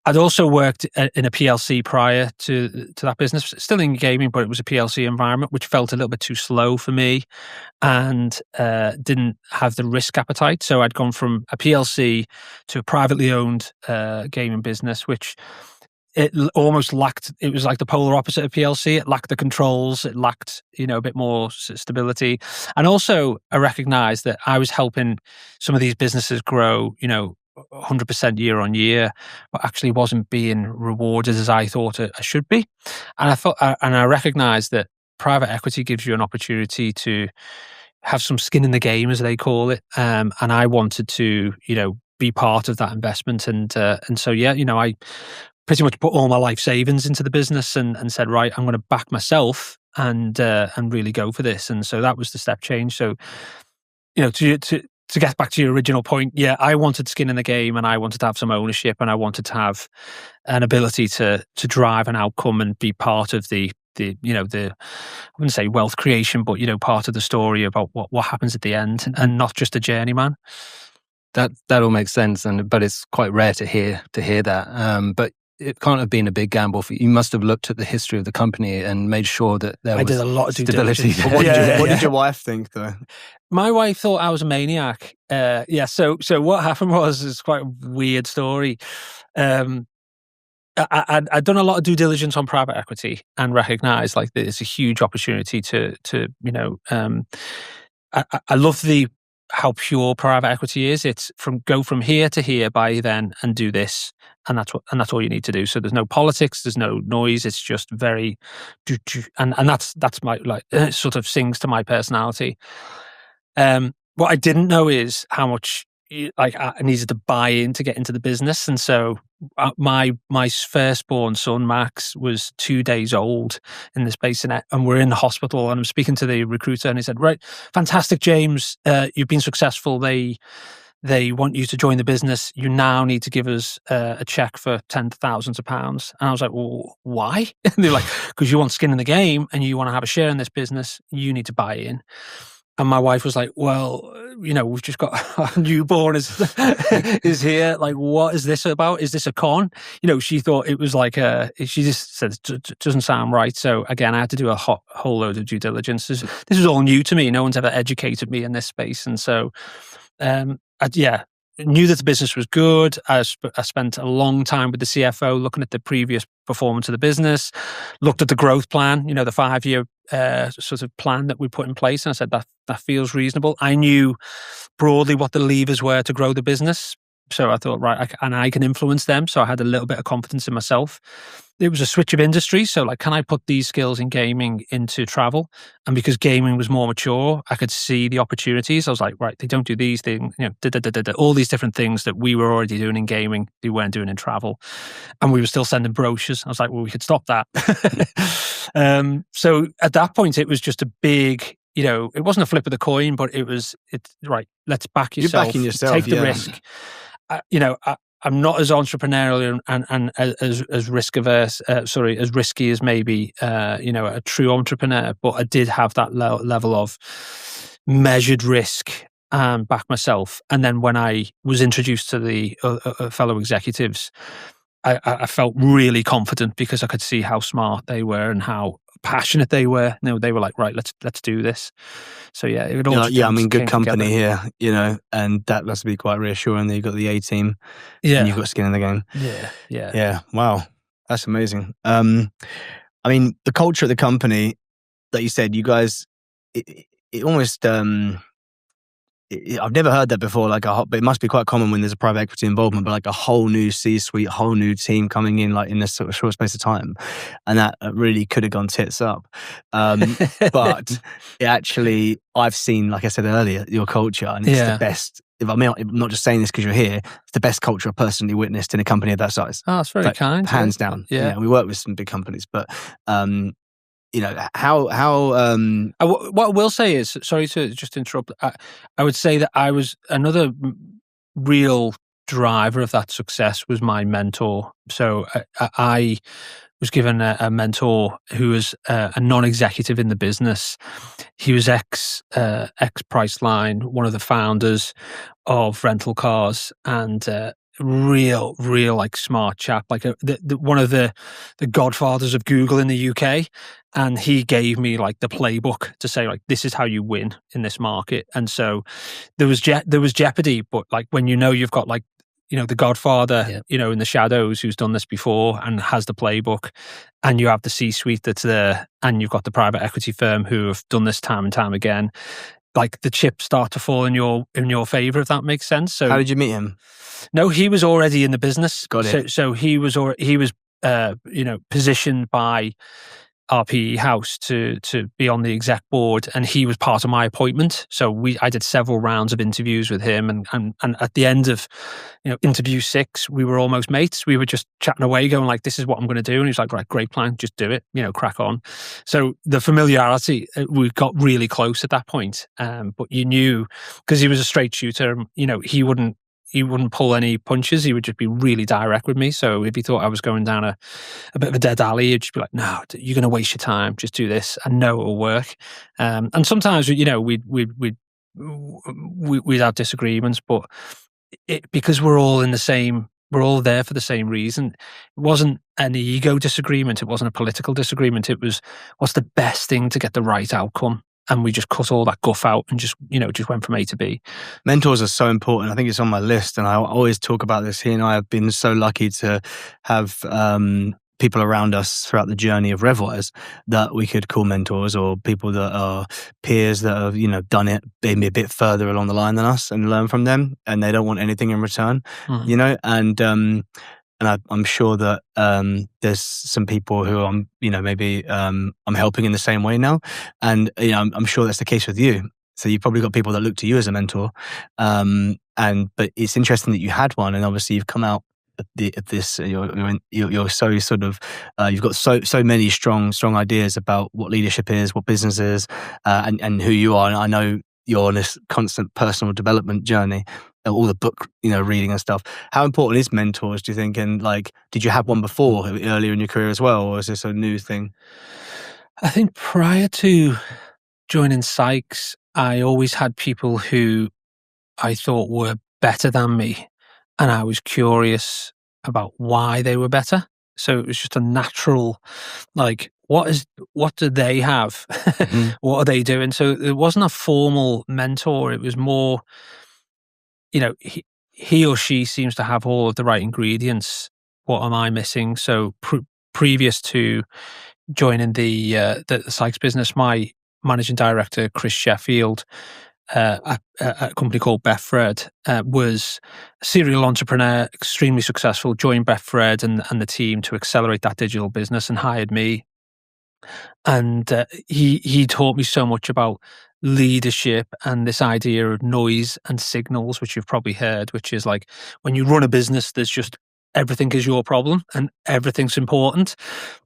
I'd also worked in a PLC prior to that business, still in gaming, but it was a PLC environment, which felt a little bit too slow for me and didn't have the risk appetite. So I'd gone from a PLC to a privately owned gaming business, which it almost lacked. It was like the polar opposite of PLC. It lacked the controls. It lacked, a bit more stability. And also, I recognized that I was helping some of these businesses grow, 100% year on year, but actually wasn't being rewarded as I thought I should be. And I recognized that private equity gives you an opportunity to have some skin in the game, as they call it. And I wanted to, be part of that investment. And so, I pretty much put all my life savings into the business and said, right, I'm going to back myself and really go for this. And so that was the step change. So, to get back to your original point, I wanted skin in the game and I wanted to have some ownership and I wanted to have an ability to drive an outcome and be part of the I wouldn't say wealth creation, but, part of the story about what happens at the end and not just a journeyman. That all makes sense, but it's quite rare to hear that. But it can't have been a big gamble for you. You must have looked at the history of the company and made sure that there was did a lot of stability. What did your wife think, though? My wife thought I was a maniac. So what happened it's quite a weird story. I'd done a lot of due diligence on private equity and recognised like there's a huge opportunity to I love how pure private equity is. It's go from here to here, buy then and do this, and that's all you need to do. So there's no politics, there's no noise. It's just very, and that's my sort of sings to my personality. What I didn't know is how much I needed to buy in to get into the business, and so my firstborn son Max was 2 days old in this place, and we're in the hospital, and I'm speaking to the recruiter, and he said, "Right, fantastic, James, you've been successful. They want you to join the business. You now need to give us a check for tens of thousands of pounds." And I was like, "Well, why?" And they're like, "Because you want skin in the game, and you want to have a share in this business. You need to buy in." And my wife was like, "Well, we've just got our newborn is here. Like, what is this about? Is this a con?" She thought it was like she just said, it doesn't sound right. So again, I had to do a whole load of due diligence. This was all new to me. No one's ever educated me in this space. And so, I knew that the business was good. I spent a long time with the CFO looking at the previous performance of the business, looked at the growth plan, the 5-year sort of plan that we put in place. And I said, that feels reasonable. I knew broadly what the levers were to grow the business. So I thought, right, I can influence them. So I had a little bit of confidence in myself. It was a switch of industry. So can I put these skills in gaming into travel? And because gaming was more mature, I could see the opportunities. I was like, right, they don't do these things, all these different things that we were already doing in gaming, they weren't doing in travel. And we were still sending brochures. I was like, well, we could stop that. So at that point, it was just a big, it wasn't a flip of the coin, but it's right, let's back yourself. You're backing yourself, take the risk. I'm not as entrepreneurial and as risk averse. As risky as maybe a true entrepreneur. But I did have that level of measured risk and back myself. And then when I was introduced to the fellow executives, I felt really confident because I could see how smart they were and how passionate they were. They were like, right, let's do this. So yeah, it all good company together here, and that must be quite reassuring that you've got the A team, and you've got skin in the game. Yeah. Wow, that's amazing. The culture of the company that you said, you guys, it almost. I've never heard that before. But it must be quite common when there's a private equity involvement. But like a whole new C-suite, whole new team coming in, like in a sort of short space of time, and that really could have gone tits up. But it actually, I've seen, like I said earlier, your culture, and it's the best. I'm not just saying this because you're here. It's the best culture I've personally witnessed in a company of that size. Oh, that's very kind. Hands down. Yeah, we work with some big companies, but. What I will say is, sorry to just interrupt, I would say that I was another real driver of that success was my mentor. So I was given a mentor who was a non-executive in the business. He was ex Priceline, one of the founders of rental cars, and real like smart chap, like one of the godfathers of Google in the UK. And he gave me like the playbook to say, like, this is how you win in this market. And so there was jeopardy, but like when you've got like, the godfather, in the shadows who's done this before and has the playbook, and you have the C-suite that's there, and you've got the private equity firm who have done this time and time again, like the chips start to fall in your favor, if that makes sense. So how did you meet him? No, he was already in the business. Got it. So he was positioned by our PE house to be on the exec board, and he was part of my appointment. So I did several rounds of interviews with him, and at the end of interview 6, we were almost mates. We were just chatting away, going like, "This is what I'm going to do," and he's like, "Right, great plan, just do it, crack on." So the familiarity, we got really close at that point. But you knew, because he was a straight shooter, he wouldn't pull any punches. He would just be really direct with me. So if he thought I was going down a bit of a dead alley, he'd just be like, "No, you're going to waste your time. Just do this. I know it will work." And sometimes, we'd have disagreements, but because we're all there for the same reason. It wasn't an ego disagreement. It wasn't a political disagreement. It was, what's the best thing to get the right outcome? And we just cut all that guff out and just went from A to B. Mentors are so important. I think it's on my list, and I always talk about this. He and I have been so lucky to have people around us throughout the journey of RevWise that we could call mentors, or people that are peers that have done it maybe a bit further along the line than us, and learn from them, and they don't want anything in return. And I'm sure that there's some people who I'm helping in the same way now, and I'm sure that's the case with you. So you've probably got people that look to you as a mentor, but it's interesting that you had one, and obviously you've come out of this. You're so sort of you've got so many strong ideas about what leadership is, what business is, and who you are. And I know you're on this constant personal development journey. All the book, reading and stuff. How important is mentors, do you think? And like, did you have one before, earlier in your career as well, or is this a new thing? I think prior to joining Sykes, I always had people who I thought were better than me, and I was curious about why they were better. So it was just a natural, like, what do they have? Mm-hmm. What are they doing? So it wasn't a formal mentor. It was more, he or she seems to have all of the right ingredients. What am I missing? So previous to joining the Sykes business, my managing director, Chris Sheffield, at a company called Betfred, was a serial entrepreneur, extremely successful, joined Betfred and the team to accelerate that digital business, and hired me. And he taught me so much about leadership and this idea of noise and signals, which you've probably heard, which is like, when you run a business, there's just everything is your problem and everything's important,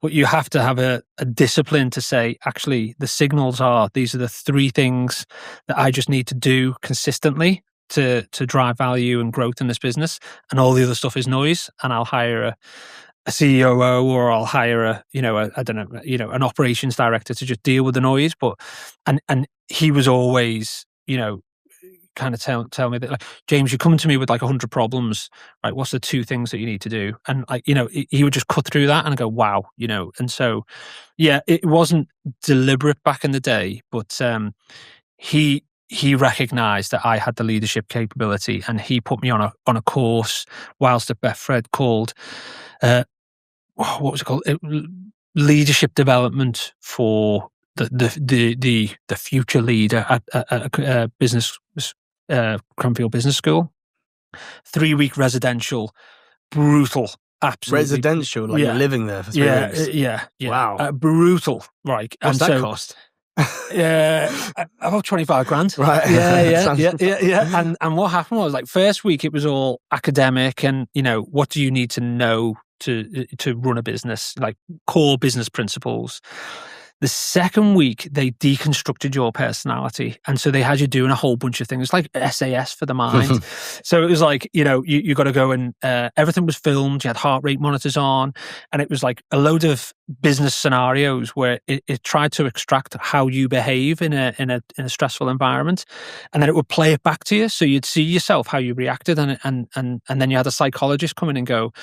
but you have to have a discipline to say, actually, the signals are, these are the 3 things that I just need to do consistently to drive value and growth in this business, and all the other stuff is noise. And I'll hire a COO, or I'll hire an operations director to just deal with the noise. But and he was always, kind of tell me that, like, James, you come to me with like 100 problems, right? What's the 2 things that you need to do? And like, he would just cut through that and go, wow, And so, yeah, it wasn't deliberate back in the day, but he recognized that I had the leadership capability, and he put me on a course whilst at Betfred called what was it called? Leadership development for the future leader at business Cranfield Business School. 3-week residential, brutal, absolutely residential. Like you're living there for 3 weeks. Yeah. Wow, brutal. Right. What's that cost? About 25 grand. Right. Yeah. And what happened was, like, first week it was all academic, and what do you need to know to run a business, like core business principles. The second week, they deconstructed your personality. And so they had you doing a whole bunch of things, like SAS for the mind. So it was like, you got to go and everything was filmed. You had heart rate monitors on. And it was like a load of business scenarios where it tried to extract how you behave in a stressful environment. And then it would play it back to you. So you'd see yourself, how you reacted. And then you had a psychologist come in and go,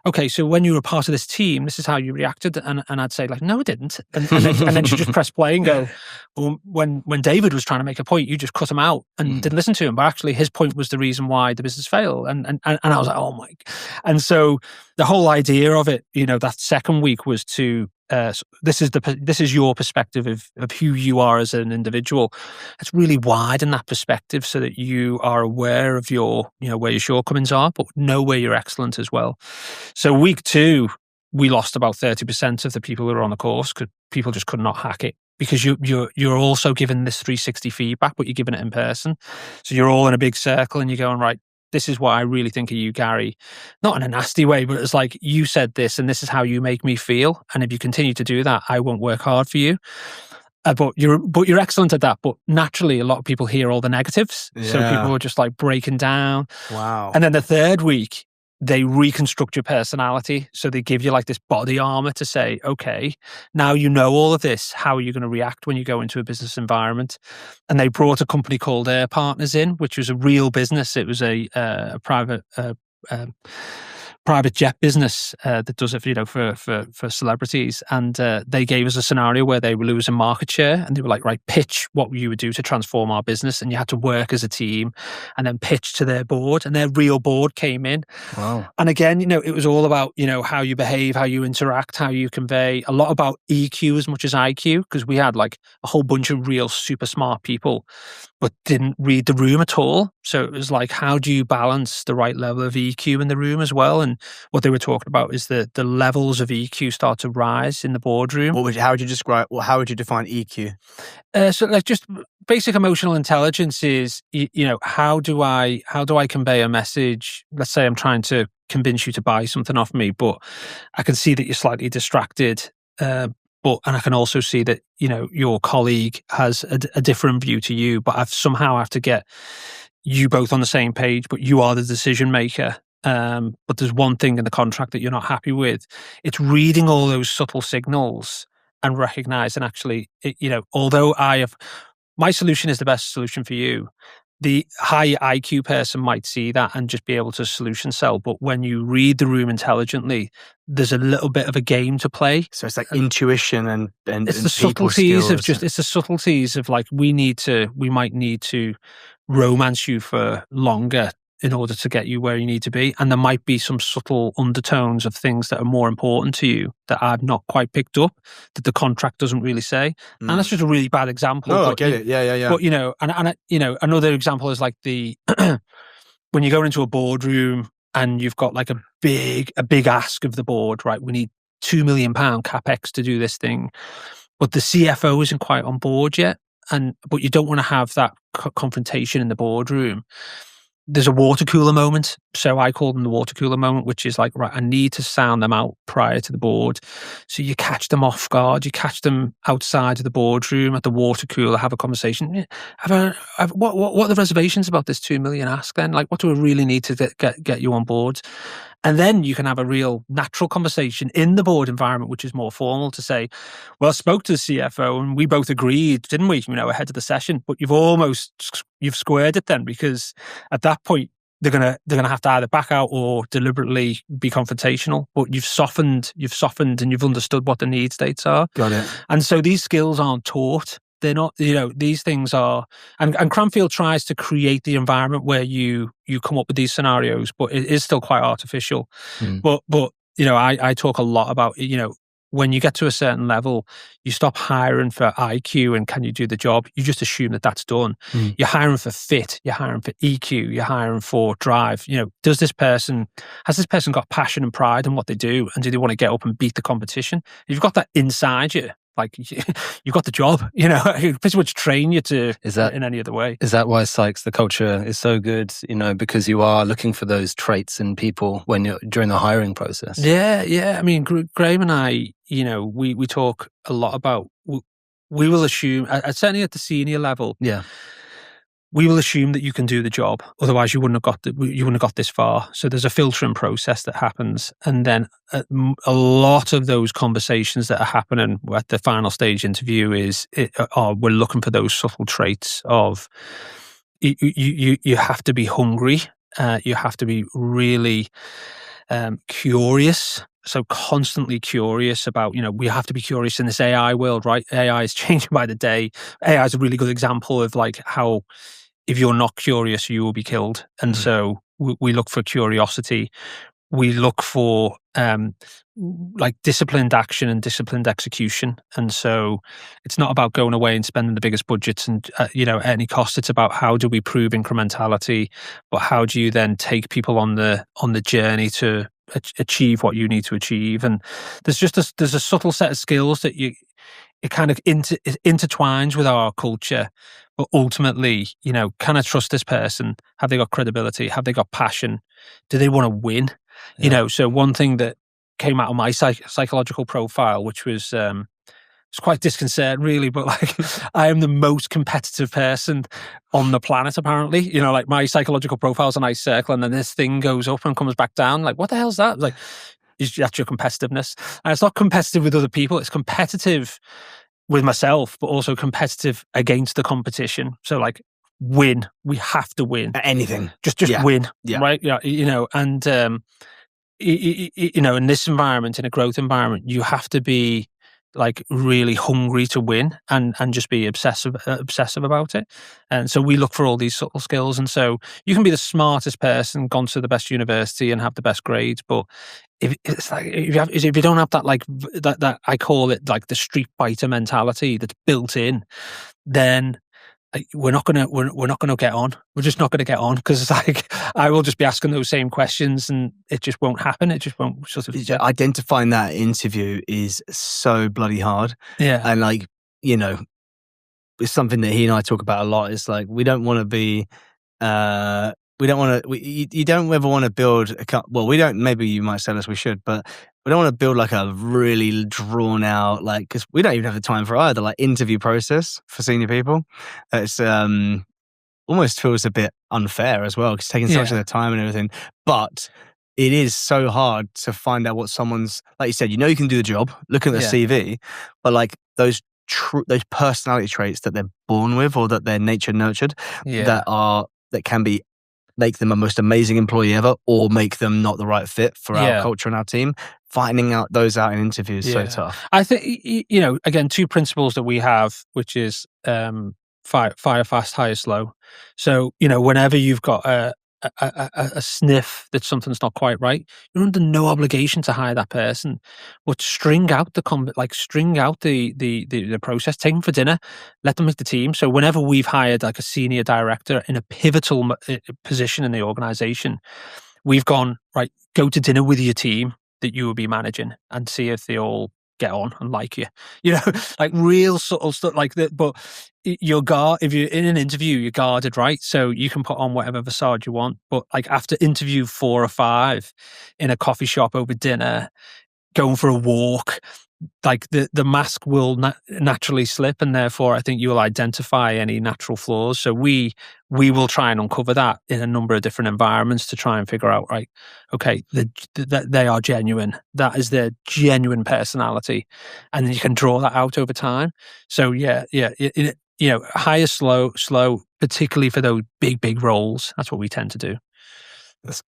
okay, so when you were part of this team, this is how you reacted. And I'd say, like, no, I didn't. And then she just press play and go, well, when David was trying to make a point, you just cut him out and didn't listen to him. But actually, his point was the reason why the business failed. And I was like, oh my. And so the whole idea of it, that second week was to, this is your perspective of who you are as an individual. It's really wide in that perspective, so that you are aware of your, where your shortcomings are, but know where you're excellent as well. So week 2, we lost about 30% of the people who were on the course, because people just could not hack it, because you're also given this 360 feedback, but you're giving it in person. So you're all in a big circle and you're going, right, this is what I really think of you, Gary. Not in a nasty way, but it's like, you said this and this is how you make me feel. And if you continue to do that, I won't work hard for you. But you're excellent at that. But naturally, a lot of people hear all the negatives. Yeah. So people are just like breaking down. Wow. And then the third week, they reconstruct your personality. So they give you like this body armor to say, okay, now you know all of this. How are you going to react when you go into a business environment? And they brought a company called Air Partners in, which was a real business. It was a private jet business that does it, for celebrities. And they gave us a scenario where they were losing market share, and they were like, right, pitch what you would do to transform our business. And you had to work as a team and then pitch to their board, and their real board came in. Wow. And again, it was all about, how you behave, how you interact, how you convey, a lot about EQ as much as IQ, because we had like a whole bunch of real super smart people, but didn't read the room at all. So it was like, how do you balance the right level of EQ in the room as well? And what they were talking about is the levels of EQ start to rise in the boardroom. How would you define EQ? So like just basic emotional intelligence is, how do I convey a message? Let's say I'm trying to convince you to buy something off me, but I can see that you're slightly distracted. And I can also see that, your colleague has a different view to you, but I've somehow have to get you both on the same page, but you are the decision maker. But there's one thing in the contract that you're not happy with. It's reading all those subtle signals and recognizing, actually, although my solution is the best solution for you, the high IQ person might see that and just be able to solution sell. But when you read the room intelligently, there's a little bit of a game to play. So it's like intuition and it's the subtleties of it's the subtleties of like, we might need to romance you for longer in order to get you where you need to be. And there might be some subtle undertones of things that are more important to you that I've not quite picked up, that the contract doesn't really say. And that's just a really bad example. No, I get it. Yeah. But, another example is like when you go into a boardroom and you've got like a big ask of the board, right? We need £2 million capex to do this thing, but the CFO isn't quite on board yet. But you don't want to have that confrontation in the boardroom. there's a water cooler moment. So I call them the water cooler moment, which is like, right, I need to sound them out prior to the board. So you catch them off guard, you catch them outside of the boardroom at the water cooler, have a conversation. What are the reservations about this 2 million ask then? Like, what do we really need to get you on board? And then you can have a real natural conversation in the board environment, which is more formal, to say, well, I spoke to the CFO and we both agreed, didn't we, ahead of the session, but you've squared it then, because at that point, they're gonna have to either back out or deliberately be confrontational. But you've softened and you've understood what the need states are. Got it. And so these skills aren't taught. They're not, these things are, and Cranfield tries to create the environment where you come up with these scenarios, but it is still quite artificial. But I talk a lot about, when you get to a certain level, you stop hiring for IQ and can you do the job? You just assume that that's done. You're hiring for fit, you're hiring for EQ, you're hiring for drive. Has this person got passion and pride in what they do? And do they want to get up and beat the competition? If you've got that inside you, like, you've got the job, pretty much train you to in any other way. Is that why Sykes, the culture is so good, because you are looking for those traits in people when you're during the hiring process? Yeah. I mean, Graham and I, we talk a lot about, we will assume, certainly at the senior level, we will assume that you can do the job. Otherwise, you wouldn't have got this far. So there's a filtering process that happens, and then a lot of those conversations that are happening at the final stage interview we're looking for those subtle traits of you have to be hungry, you have to be really curious. So constantly curious about, we have to be curious in this AI world, right? AI is changing by the day. AI is a really good example of like how if you're not curious, you will be killed. And so we look for curiosity. We look for like disciplined action and disciplined execution. And so it's not about going away and spending the biggest budgets and, at any cost. It's about how do we prove incrementality, but how do you then take people on the journey to achieve what you need to achieve? And there's a subtle set of skills that it kind of intertwines with our culture. But ultimately, can I trust this person? Have they got credibility? Have they got passion? Do they want to win? Yeah. So one thing that came out of my psychological profile, which was it's quite disconcerting, really, but like I am the most competitive person on the planet, apparently. Like my psychological profile's a nice circle, and then this thing goes up and comes back down. Like, what the hell's that? Like, that's your competitiveness. And it's not competitive with other people, it's competitive with myself, but also competitive against the competition. So like, win. We have to win. Anything. Just win. Yeah. Right. Yeah. And in this environment, in a growth environment, you have to be like really hungry to win and just be obsessive about it. And so we look for all these subtle skills. And so you can be the smartest person, gone to the best university and have the best grades, but if you don't have that, like that I call it like the street fighter mentality that's built in, then we're not gonna get on. We're just not gonna get on, because it's like I will just be asking those same questions and it just won't happen. It just won't identifying that interview is so bloody hard. Yeah. And like, it's something that he and I talk about a lot. It's like we don't want to be you don't ever want to build we don't, maybe you might tell us we should, but we don't want to build like a really drawn out, like, because we don't even have the time for either, like, interview process for senior people. It's almost feels a bit unfair as well, because taking so much of their time and everything. But it is so hard to find out what someone's, like you said, you can do the job, look at their CV, but like those personality traits that they're born with or that they're nature nurtured, that can be make them a most amazing employee ever, or make them not the right fit for our culture and our team. Finding out those out in interviews is so tough. I think, again, two principles that we have, which is fire fast, hire slow. So, whenever you've got a sniff that something's not quite right, you're under no obligation to hire that person, but string out the process, take them for dinner, let them meet the team. So whenever we've hired like a senior director in a pivotal position in the organization, we've gone, right, go to dinner with your team that you will be managing and see if they all get on and like you, you know, like real subtle stuff like that. But if you're in an interview, you're guarded, right? So you can put on whatever facade you want. But like after interview 4 or 5 in a coffee shop over dinner, going for a walk, like the mask will naturally slip, and therefore I think you will identify any natural flaws. So we will try and uncover that in a number of different environments to try and figure out, right, okay, they are genuine. That is their genuine personality, and then you can draw that out over time. So hire slow, particularly for those big roles. That's what we tend to do. That's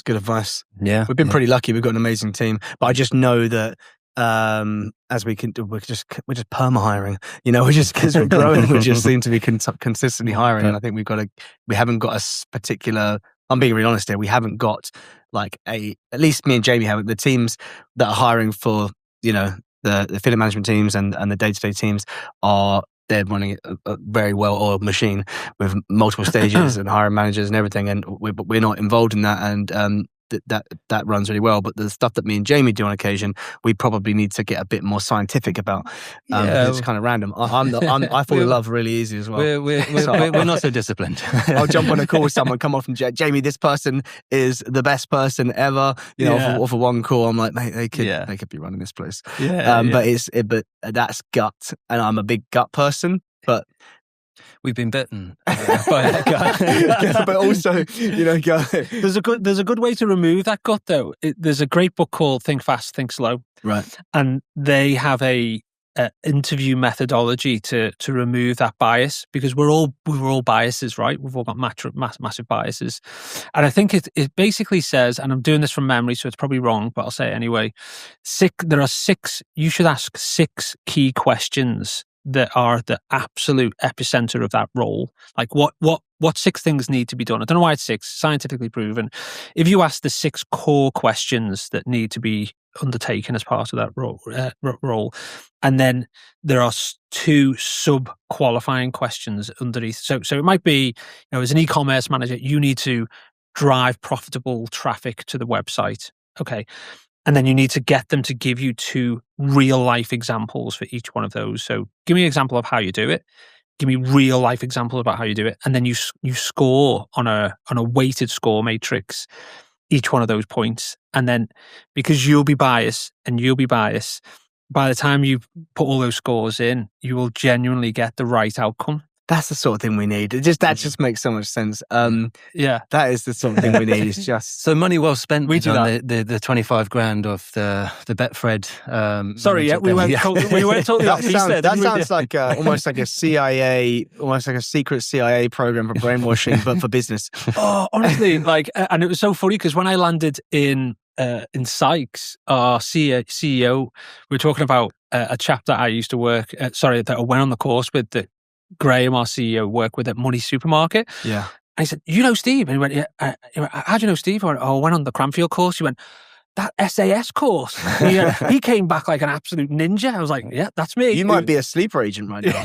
good advice. Yeah, we've been pretty lucky. We've got an amazing team, but I just know that as we're just perma hiring, you know, we're just, because we're growing, we just seem to be consistently hiring. And I think we haven't got a particular, I'm being really honest here, we haven't got like at least me and Jamie have, the teams that are hiring for, you know, the affiliate management teams and the day-to-day teams they're running a very well-oiled machine with multiple stages and hiring managers and everything, and we're not involved in that, and that runs really well. But the stuff that me and Jamie do on occasion, we probably need to get a bit more scientific about. It's kind of random. I fall in love really easy as well. We're not so disciplined. I'll jump on a call with someone, come off from Jamie, this person is the best person ever. You know, off of one call, I'm like, mate, they could be running this place. But that's gut, and I'm a big gut person, but. We've been bitten by that guy. But also, you know, there's a good way to remove that gut though. There's a great book called Think Fast, Think Slow. Right. And they have a interview methodology to remove that bias, because we're all biases, right? We've all got massive biases. And I think it basically says, and I'm doing this from memory, so it's probably wrong, but I'll say it anyway. You should ask 6 key questions that are the absolute epicenter of that role. Like what 6 things need to be done? I don't know why it's 6, scientifically proven. If you ask the 6 core questions that need to be undertaken as part of that role, and then there are 2 sub-qualifying questions underneath. So it might be, you know, as an e-commerce manager, you need to drive profitable traffic to the website. Okay. And then you need to get them to give you 2 real life examples for each one of those. So give me an example of how you do it. Give me real life examples about how you do it. And then you score on a weighted score matrix each one of those points. And then because you'll be biased, by the time you put all those scores in, you will genuinely get the right outcome. That's the sort of thing we need. That just makes so much sense. That is the sort of thing we need. It's just so money well spent. We do on the 25 grand of the Betfred. Sorry, we weren't totally off piece there. That sounds like almost like a CIA, almost like a secret CIA program for brainwashing, but for business. Oh, honestly, like, and it was so funny because when I landed in Sykes, our CEO, we were talking about a chap that I used to that I went on the course with, that Graham, our CEO, worked with at Money Supermarket. Yeah. And he said, you know Steve? And he went, yeah. He went, how do you know Steve? I went, I went on the Cranfield course. He went, that SAS course. He came back like an absolute ninja. I was like, yeah, that's me. You might be a sleeper agent right now.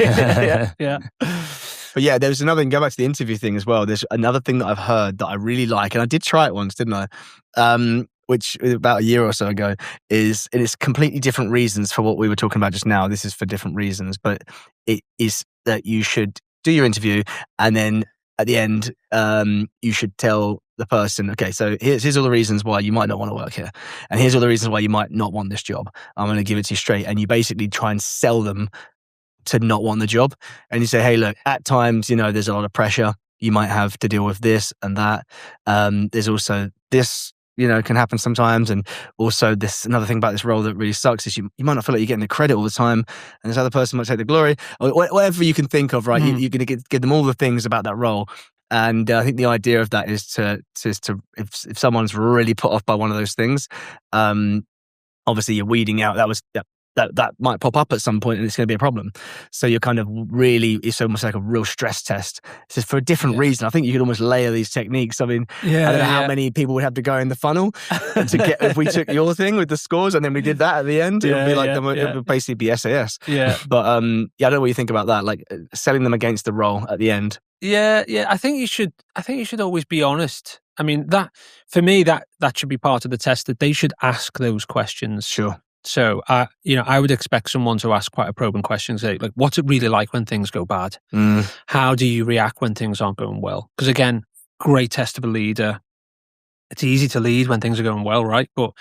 yeah. But yeah, there's another thing, go back to the interview thing as well. There's another thing that I've heard that I really like, and I did try it once, didn't I? Which about a year or so ago, it's completely different reasons for what we were talking about just now. This is for different reasons, but it is that you should do your interview, and then at the end, you should tell the person, okay, so here's all the reasons why you might not want to work here, and here's all the reasons why you might not want this job. I'm going to give it to you straight, and you basically try and sell them to not want the job, and you say, hey, look, at times, you know, there's a lot of pressure. You might have to deal with this and that. There's also this, you know, can happen sometimes. And also another thing about this role that really sucks is you might not feel like you're getting the credit all the time, and this other person might take the glory, or whatever you can think of, right? You're going to give them all the things about that role. And I think the idea of that is to if someone's really put off by one of those things, obviously you're weeding out, that might pop up at some point and it's going to be a problem. So you're kind of really, it's almost like a real stress test. It's just for a different reason. I think you could almost layer these techniques. I mean, I don't know how many people would have to go in the funnel to get, if we took your thing with the scores and then we did that at the end, it would be like, it would basically be SAS. Yeah. But I don't know what you think about that, like selling them against the role at the end. Yeah. I think you should always be honest. I mean, that for me, that should be part of the test, that they should ask those questions. Sure. So I would expect someone to ask quite a probing question, say, like, what's it really like when things go bad? How do you react when things aren't going well? Because again, great test of a leader. It's easy to lead when things are going well, right? But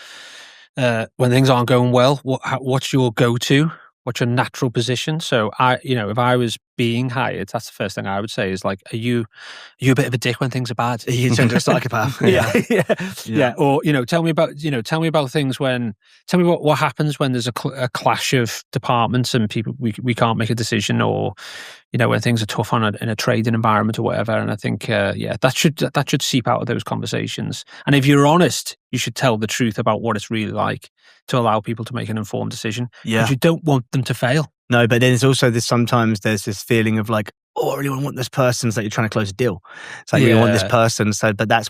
when things aren't going well, what's your go-to? What's your natural position? So if I was being hired, that's the first thing I would say is like, are you a bit of a dick when things are bad? You turn to a psychopath. Yeah. Or tell me about things tell me what happens when there's a clash of departments and people we can't make a decision, or when things are tough in a trading environment or whatever. And I think that should seep out of those conversations. And if you're honest, you should tell the truth about what it's really like to allow people to make an informed decision. Yeah. Because you don't want them to fail. No, but then it's also sometimes there's this feeling of like, oh, I really want this person. It's like you're trying to close a deal. It's like you want this person. So, but that's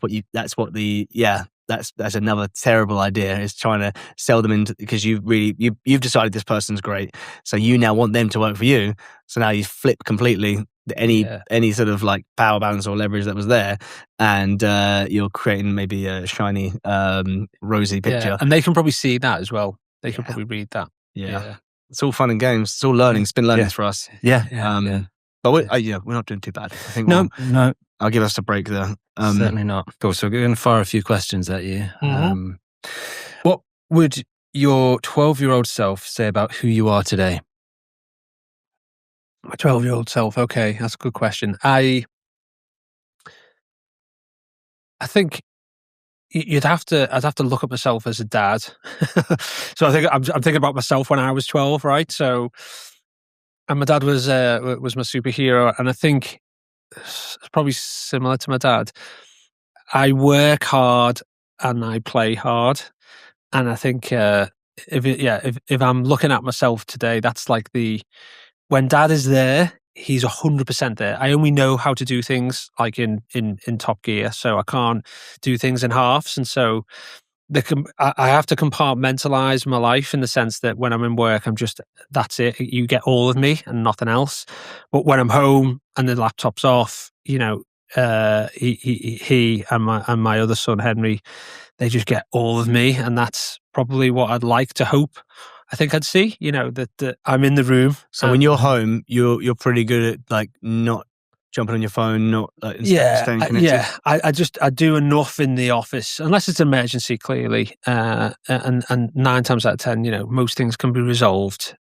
another terrible idea, is trying to sell them into, because you've decided this person's great. So you now want them to work for you. So now you flip completely any sort of like power balance or leverage that was there, and you're creating maybe a shiny, rosy picture. Yeah. And they can probably see that as well. They can probably read that. Yeah. It's all fun and games. It's all learning. It's been learning for us. Yeah. But we're not doing too bad. I think no. I'll give us a break there. Certainly not. Cool. So we're going to fire a few questions at you. Mm-hmm. What would your 12-year-old self say about who you are today? My 12-year-old self. Okay, that's a good question. I think I'd have to look at myself as a dad. So I think I'm thinking about myself when I was 12, right? So, and my dad was my superhero, and I think it's probably similar to my dad. I work hard and I play hard, and I think if I'm looking at myself today, that's like when dad is there, he's 100% there. I only know how to do things like in top gear, so I can't do things in halves. And so I have to compartmentalize my life in the sense that when I'm in work, that's it. You get all of me and nothing else. But when I'm home and the laptop's off, he and my other son Henry, they just get all of me, and that's probably what I'd like to hope. I think I'd see, that I'm in the room. So when you're home, you're pretty good at like not jumping on your phone, not like staying connected. Yeah. I do enough in the office, unless it's an emergency, clearly. And 9 times out of 10, most things can be resolved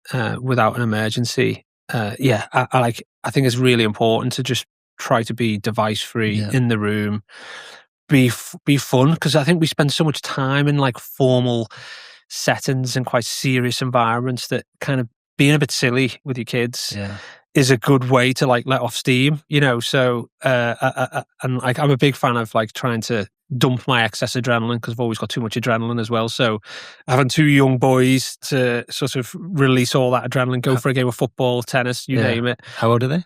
without an emergency. I think it's really important to just try to be device free in the room, be fun, because I think we spend so much time in like formal settings and quite serious environments that kind of being a bit silly with your kids is a good way to like let off steam, so and like I'm a big fan of like trying to dump my excess adrenaline, because I've always got too much adrenaline as well. So having 2 young boys to sort of release all that adrenaline, go for a game of football, tennis, you name it. How old are they?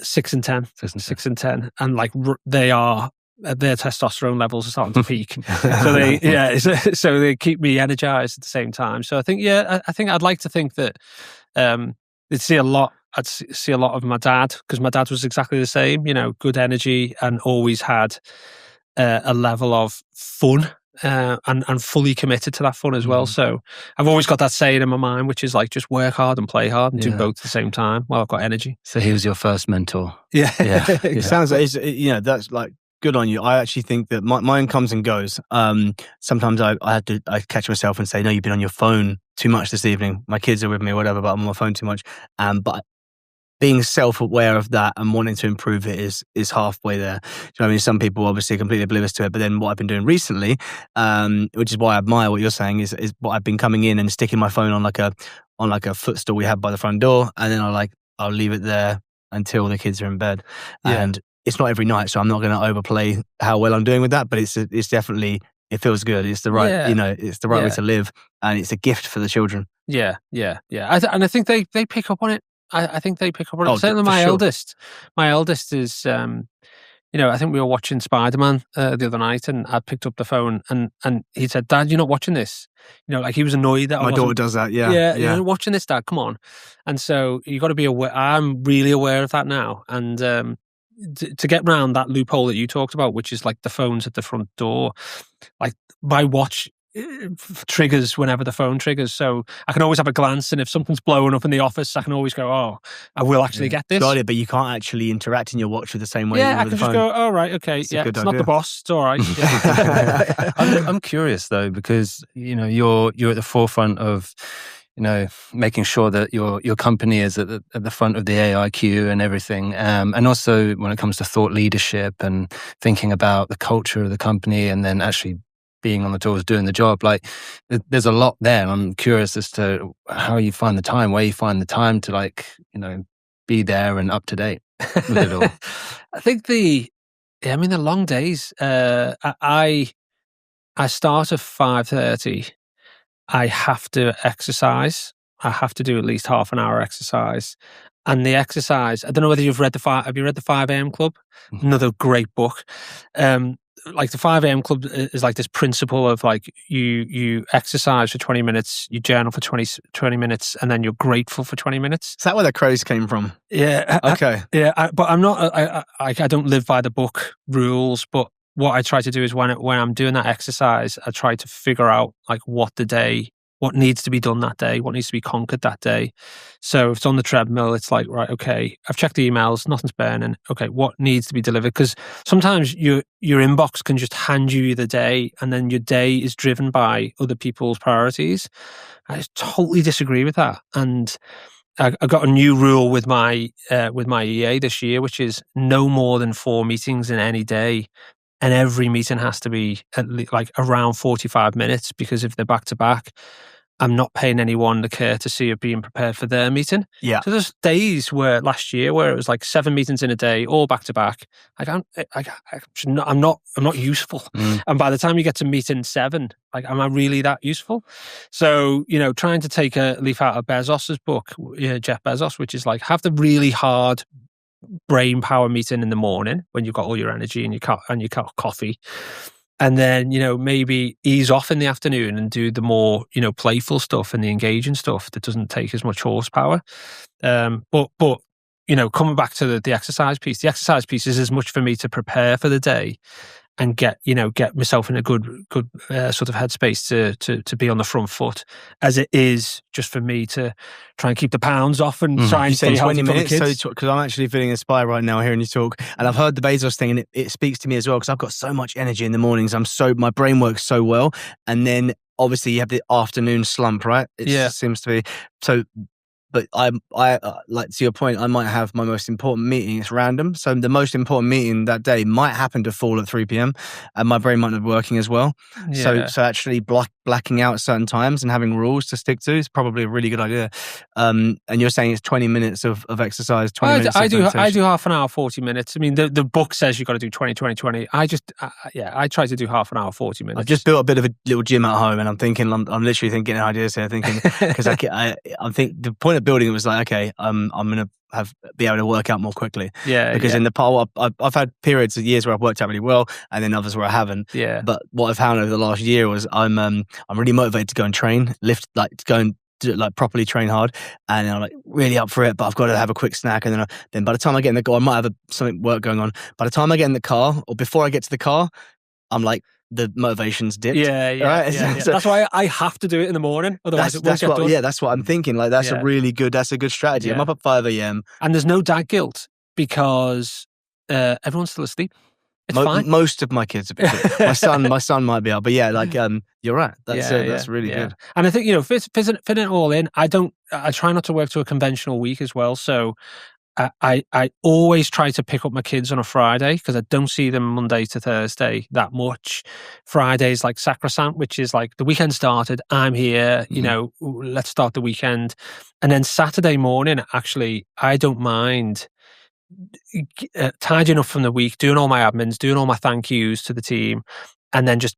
6 and 10. 6 and 10. And like they are, their testosterone levels are starting to peak. So they keep me energized at the same time. So I think, I think I'd like to think that I'd see a lot of my dad, because my dad was exactly the same, good energy, and always had a level of fun and fully committed to that fun as well. So I've always got that saying in my mind, which is like, just work hard and play hard and do both at the same time while I've got energy. So he was your first mentor. Yeah. It sounds like that's like, good on you. I actually think that mine comes and goes. Sometimes I catch myself and say, no, you've been on your phone too much this evening. My kids are with me or whatever, but I'm on my phone too much. But being self-aware of that and wanting to improve it is halfway there. Do you know what I mean? Some people obviously are completely oblivious to it, but then what I've been doing recently, which is why I admire what you're saying, is what I've been coming in and sticking my phone on like a footstool we have by the front door, and then I'll leave it there until the kids are in bed. And it's not every night, so I'm not going to overplay how well I'm doing with that, but it's definitely, it feels good. It's the right, it's the right way to live, and it's a gift for the children. Yeah. And I think they pick up on it. I think they pick up on it. Certainly my eldest is, I think we were watching Spider-Man the other night, and I picked up the phone and he said, "Dad, you're not watching this." Like he was annoyed that my daughter does that. Yeah. You're not watching this, Dad. Come on. And so you got to be aware. I'm really aware of that now, and to get around that loophole that you talked about, which is like the phones at the front door, like my watch triggers whenever the phone triggers. So I can always have a glance, and if something's blowing up in the office, I can always go, oh, I will actually get this. Got it, but you can't actually interact in your watch with the same way. Yeah, I with can the just phone. go, oh, right, okay, It's it's not the boss, it's all right. Yeah. I'm curious though, because you're at the forefront of making sure that your company is at the front of the AI queue and everything, and also when it comes to thought leadership and thinking about the culture of the company, and then actually being on the tools, doing the job. Like, there's a lot there, and I'm curious as to how you find the time, where you find the time to be there and up to date with it all. I think the long days. I start at 5:30. I have to exercise. I have to do at least half an hour exercise. And the exercise, I don't know whether have you read the 5 a.m. Club? Mm-hmm. Another great book. Like the 5 a.m. Club is like this principle of like you exercise for 20 minutes, you journal for 20 minutes, and then you're grateful for 20 minutes. Is that where the crows came from? Yeah. Okay. But I'm not, I don't live by the book rules, but what I try to do is when I'm doing that exercise, I try to figure out like what needs to be done that day, what needs to be conquered that day. So if it's on the treadmill, it's like, right, okay, I've checked the emails, nothing's burning. Okay, what needs to be delivered? Because sometimes your inbox can just hand you the day, and then your day is driven by other people's priorities. I totally disagree with that. And I got a new rule with my EA this year, which is no more than 4 meetings in any day. And every meeting has to be at least like around 45 minutes, because if they're back to back, I'm not paying anyone the courtesy of being prepared for their meeting. Yeah. So there's days last year where it was like 7 meetings in a day, all back to back. I'm not useful. Mm. And by the time you get to meeting 7, like, am I really that useful? So, trying to take a leaf out of Bezos's book, Jeff Bezos, which is like, have the really hard brain power meeting in the morning when you've got all your energy and your coffee, and then maybe ease off in the afternoon and do the more playful stuff and the engaging stuff that doesn't take as much horsepower. But coming back to the exercise piece, the exercise piece is as much for me to prepare for the day and get myself in a good sort of headspace to be on the front foot, as it is just for me to try and keep the pounds off and try and stay healthy 20 for the minutes. kids. So, because I'm actually feeling inspired right now hearing you talk, and I've heard the Bezos thing, and it speaks to me as well, because I've got so much energy in the mornings. My brain works so well, and then obviously you have the afternoon slump, right? It seems to be so. But I like, to your point, I might have my most important meeting. It's random. So the most important meeting that day might happen to fall at 3 p.m. and my brain might not be working as well. Yeah. So actually blacking out certain times and having rules to stick to is probably a really good idea. And you're saying it's 20 minutes of exercise, 20 minutes of meditation. I do half an hour, 40 minutes. I mean, the book says you've got to do 20, 20, 20. I try to do half an hour, 40 minutes. I've just built a bit of a little gym at home, and I'm literally thinking ideas here, because I'm thinking the point of building it was like, okay, I'm going to be able to work out more quickly. Yeah. Because in the past, I've had periods of years where I've worked out really well, and then others where I haven't. Yeah. But what I've found over the last year was I'm really motivated to go and train, lift, like to go and properly train hard, and I'm like really up for it. But I've got to have a quick snack, and then by the time I get in the car, I might have something work going on. By the time I get in the car, or before I get to the car, I'm like, the motivation's dipped. Yeah. Right? Yeah. That's why I have to do it in the morning. Otherwise, it won't get done. Yeah, that's what I'm thinking. Like, that's a good strategy. Yeah. I'm up at 5 a.m. And there's no dad guilt, because everyone's still asleep. It's fine. Most of my kids are good. my son might be up, but you're right. That's really good. And I think, fitting it all in, I try not to work to a conventional week as well. So I always try to pick up my kids on a Friday, because I don't see them Monday to Thursday that much. Friday's like sacrosanct, which is like the weekend started. I'm here, let's start the weekend. And then Saturday morning, actually, I don't mind tidying up from the week, doing all my admins, doing all my thank yous to the team, and then just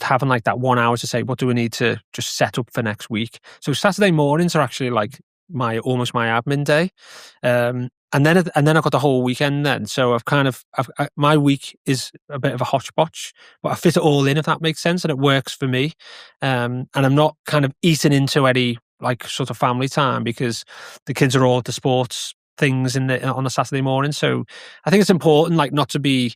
having like that 1 hour to say, what do we need to just set up for next week? So Saturday mornings are actually like almost my admin day. And then I've got the whole weekend then. So my week is a bit of a hodgepodge, but I fit it all in, if that makes sense, and it works for me. And I'm not kind of eating into any like sort of family time, because the kids are all at the sports things on a Saturday morning. So I think it's important, like, not to be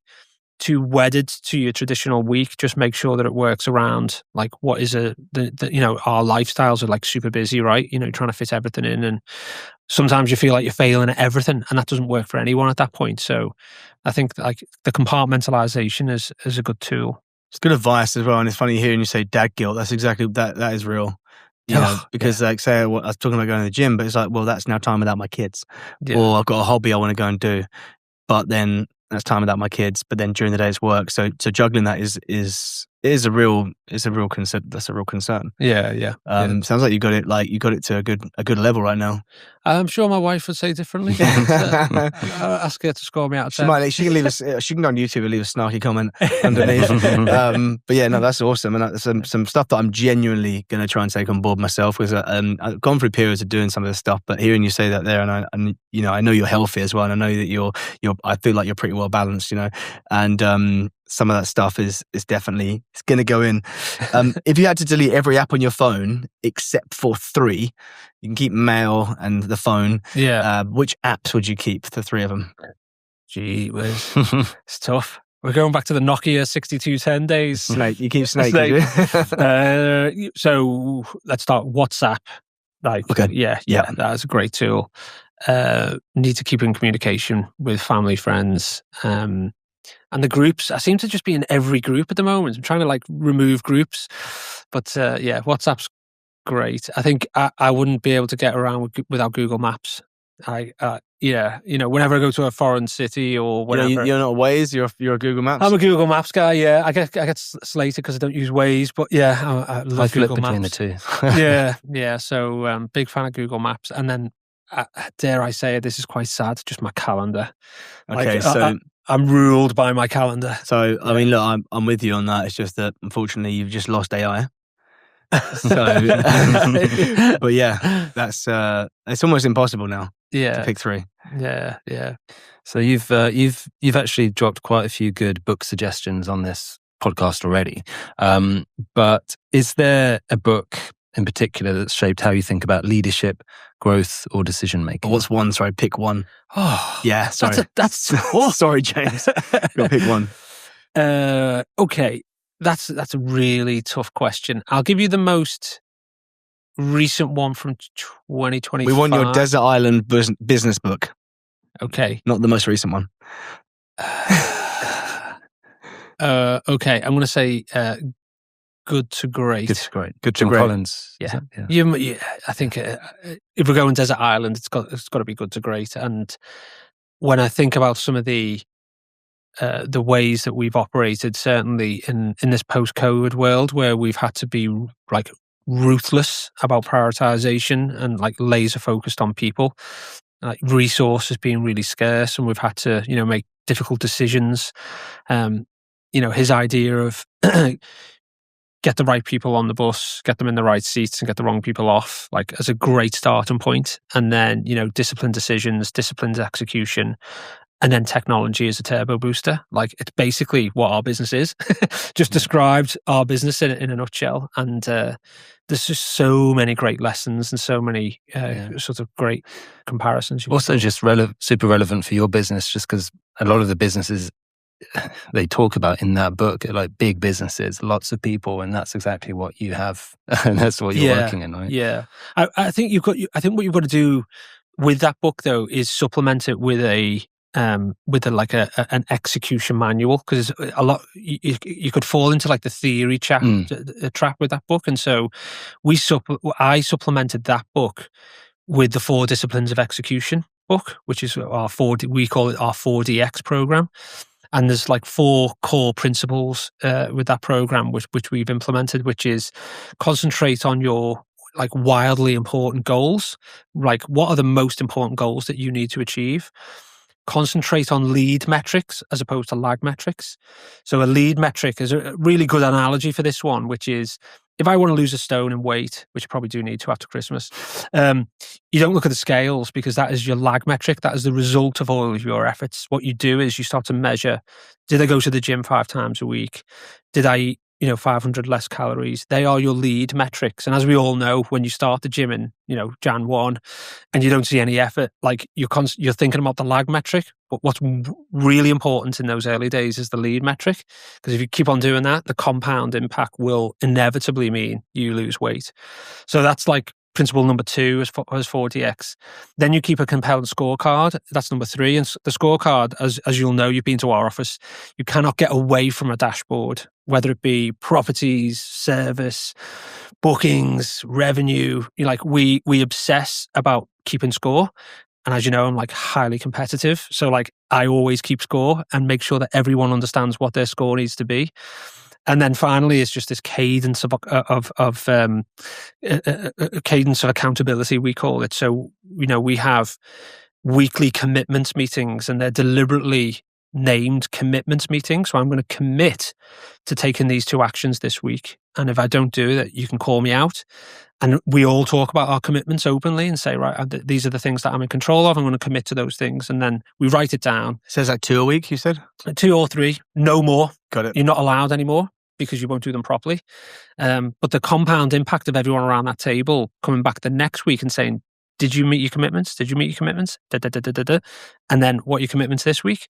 too wedded to your traditional week. Just make sure that it works around like what is our lifestyles are like super busy, right? Trying to fit everything in, and sometimes you feel like you're failing at everything, and that doesn't work for anyone at that point. So I think like the compartmentalization is a good tool. It's good advice as well. And it's funny hearing you say dad guilt. That's exactly that is real. Because like say I was talking about going to the gym, but it's like, well, that's now time without my kids. Or I've got a hobby I want to go and do, but then that's time without my kids. But then during the day it's work. So juggling that is a real concern. That's a real concern. Yeah. Sounds like you got it to a good level right now. I'm sure my wife would say differently. I'll ask her to score me out of 10. She can leave us. She can go on YouTube and leave a snarky comment underneath. But yeah, no, that's awesome, and that's some stuff that I'm genuinely going to try and take on board myself. Because I've gone through periods of doing some of this stuff, but hearing you say that there, and I know you're healthy as well, and I know that you're. I feel like you're pretty well balanced, and some of that stuff is definitely going to go in. If you had to delete every app on your phone except for 3, you can keep mail and the phone. Yeah. Which apps would you keep? The 3 of them. Gee whiz. It's tough. We're going back to the Nokia 6210 days. Snake. You keep Snake. So let's start WhatsApp. Okay. Yeah. That's a great tool. Need to keep in communication with family, friends. And the groups, I seem to just be in every group at the moment. I'm trying to remove groups. But WhatsApp's great. I think I wouldn't be able to get around without Google Maps. Whenever I go to a foreign city or whatever. You're not Waze, you're a Google Maps? I'm a Google Maps guy, yeah. I get slated because I don't use Waze, but yeah, I love Google Maps. Between the two. yeah. So big fan of Google Maps. And then, dare I say it, this is quite sad, just my calendar. Okay, I'm ruled by my calendar. So, I mean, look, I'm with you on that. It's just that, unfortunately, you've just lost AI. So, but yeah, that's it's almost impossible now. Yeah, to pick 3. Yeah. So you've actually dropped quite a few good book suggestions on this podcast already. But is there a book in particular that's shaped how you think about leadership, growth, or decision making? What's one? Sorry, pick one. Oh, yeah. Sorry, that's sorry, James. Go pick one. Okay. That's a really tough question. I'll give you the most recent one from 2025. We want your desert island business book. Okay. Not the most recent one. Okay. I'm going to say Good to Great. Good to Great. Good to Jim Great. Collins. Yeah. I think if we're going desert island, it's got to be Good to Great. And when I think about some of the ways that we've operated, certainly in this post-COVID world where we've had to be ruthless about prioritization and laser focused on people, resources being really scarce, and we've had to make difficult decisions. His idea of get the right people on the bus, get them in the right seats, and get the wrong people off, as a great starting point. And then disciplined decisions, disciplined execution. And then technology is a turbo booster. It's basically what our business is. Just described our business in a nutshell. And there's just so many great lessons and so many sort of great comparisons. Also just super relevant for your business, just because a lot of the businesses they talk about in that book are big businesses, lots of people, and that's exactly what you have. And that's what you're working in, right? Yeah. I think what you've got to do with that book, though, is supplement it with an execution manual, because a lot you could fall into the theory trap with that book. And so I supplemented that book with the 4 Disciplines of Execution book, which is we call it our 4DX program. And there's 4 core principles with that program which we've implemented, which is concentrate on your wildly important goals. What are the most important goals that you need to achieve? Concentrate on lead metrics as opposed to lag metrics. So a lead metric is a really good analogy for this one, which is if I want to lose a stone in weight, which I probably do need to after Christmas, you don't look at the scales, because that is your lag metric. That is the result of all of your efforts. What you do is you start to measure, did I go to the gym 5 times a week? Did I 500 less calories. They are your lead metrics. And as we all know, when you start the gym in, Jan 1 and you don't see any effort, like you're thinking about the lag metric. But what's really important in those early days is the lead metric. Because if you keep on doing that, the compound impact will inevitably mean you lose weight. So that's like principle number 2 as 40x. Then you keep a compelling scorecard. That's number 3. And the scorecard, as you'll know, you've been to our office, you cannot get away from a dashboard, whether it be properties, service, bookings, revenue. We obsess about keeping score. And as you know, I'm like highly competitive. So like I always keep score and make sure that everyone understands what their score needs to be. And then finally, it's just this cadence of cadence of accountability, we call it. So, we have weekly commitments meetings, and they're deliberately named commitments meetings. So I'm going to commit to taking these 2 actions this week. And if I don't do it, you can call me out. And we all talk about our commitments openly and say, right, these are the things that I'm in control of. I'm going to commit to those things. And then we write it down. So it's like 2 a week, you said? 2 or 3, no more. Got it. You're not allowed anymore because you won't do them properly. But the compound impact of everyone around that table coming back the next week and saying, did you meet your commitments? Did you meet your commitments? And then what are your commitments this week?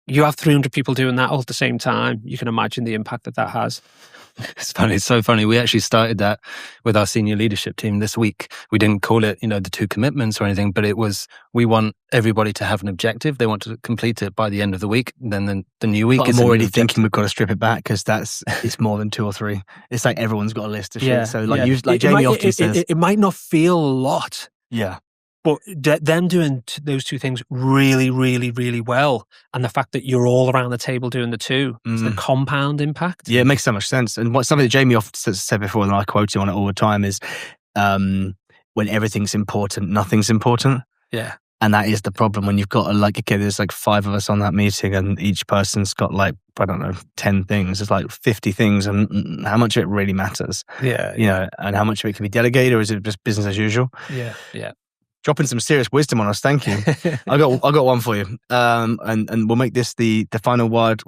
You have 300 people doing that all at the same time. You can imagine the impact that has. It's funny. It's so funny. We actually started that with our senior leadership team this week. We didn't call it, the 2 commitments or anything, but it was, we want everybody to have an objective. They want to complete it by the end of the week. Then the new week is I'm already thinking we've got to strip it back because it's more than 2 or 3. It's like everyone's got a list of shit. So Jamie often says, it might not feel a lot. Yeah. But them doing those 2 things really, really, really well, and the fact that you're all around the table doing the 2, it's the compound impact. Yeah, it makes so much sense. And something that Jamie often said before, and I quote him on it all the time, is when everything's important, nothing's important. Yeah. And that is the problem when you've got there's like 5 of us on that meeting, and each person's got 10 things. It's like 50 things, and how much of it really matters? Yeah. And how much of it can be delegated, or is it just business as usual? Yeah. Dropping some serious wisdom on us. Thank you. I got one for you, and we'll make this the final word.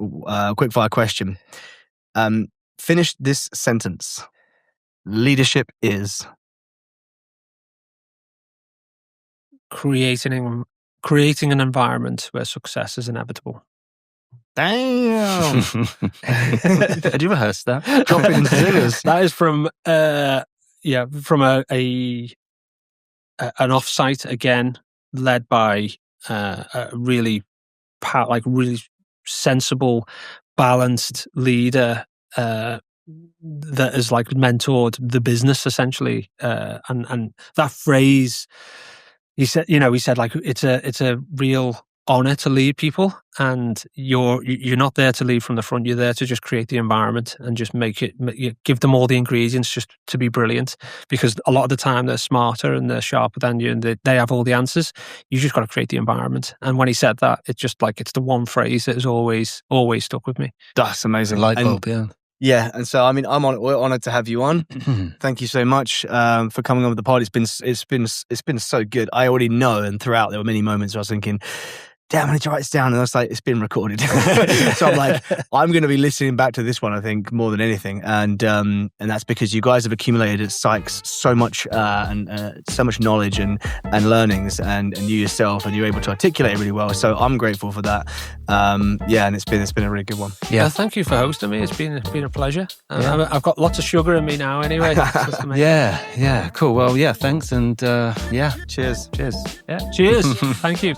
Quick fire question. Finish this sentence. Leadership is creating an environment where success is inevitable. Damn. Had you rehearsed that? Dropping zeros. That is from an offsite, again, led by a really sensible, balanced leader that has mentored the business essentially. And that phrase, he said it's a real honor to lead people, and you're not there to lead from the front. You're there to just create the environment and just give them all the ingredients just to be brilliant, because a lot of the time they're smarter and they're sharper than you, and they have all the answers. You just got to create the environment. And when he said that, it's just it's the one phrase that has always stuck with me. That's amazing. Light bulb, yeah. Yeah, and so we're honoured to have you on. Thank you so much for coming on with the pod. It's been so good. I already know, and throughout there were many moments where I was thinking, damn, I need to write this down. And I was like, it's been recorded. So I'm like, I'm going to be listening back to this one, I think, more than anything. And that's because you guys have accumulated at Sykes so much and so much knowledge and learnings, and you yourself, and you're able to articulate it really well. So I'm grateful for that. And it's been a really good one. Yeah, thank you for hosting me. It's been a pleasure. I've got lots of sugar in me now anyway. Yeah, cool. Well, yeah, thanks. And cheers. Yeah, cheers. Thank you.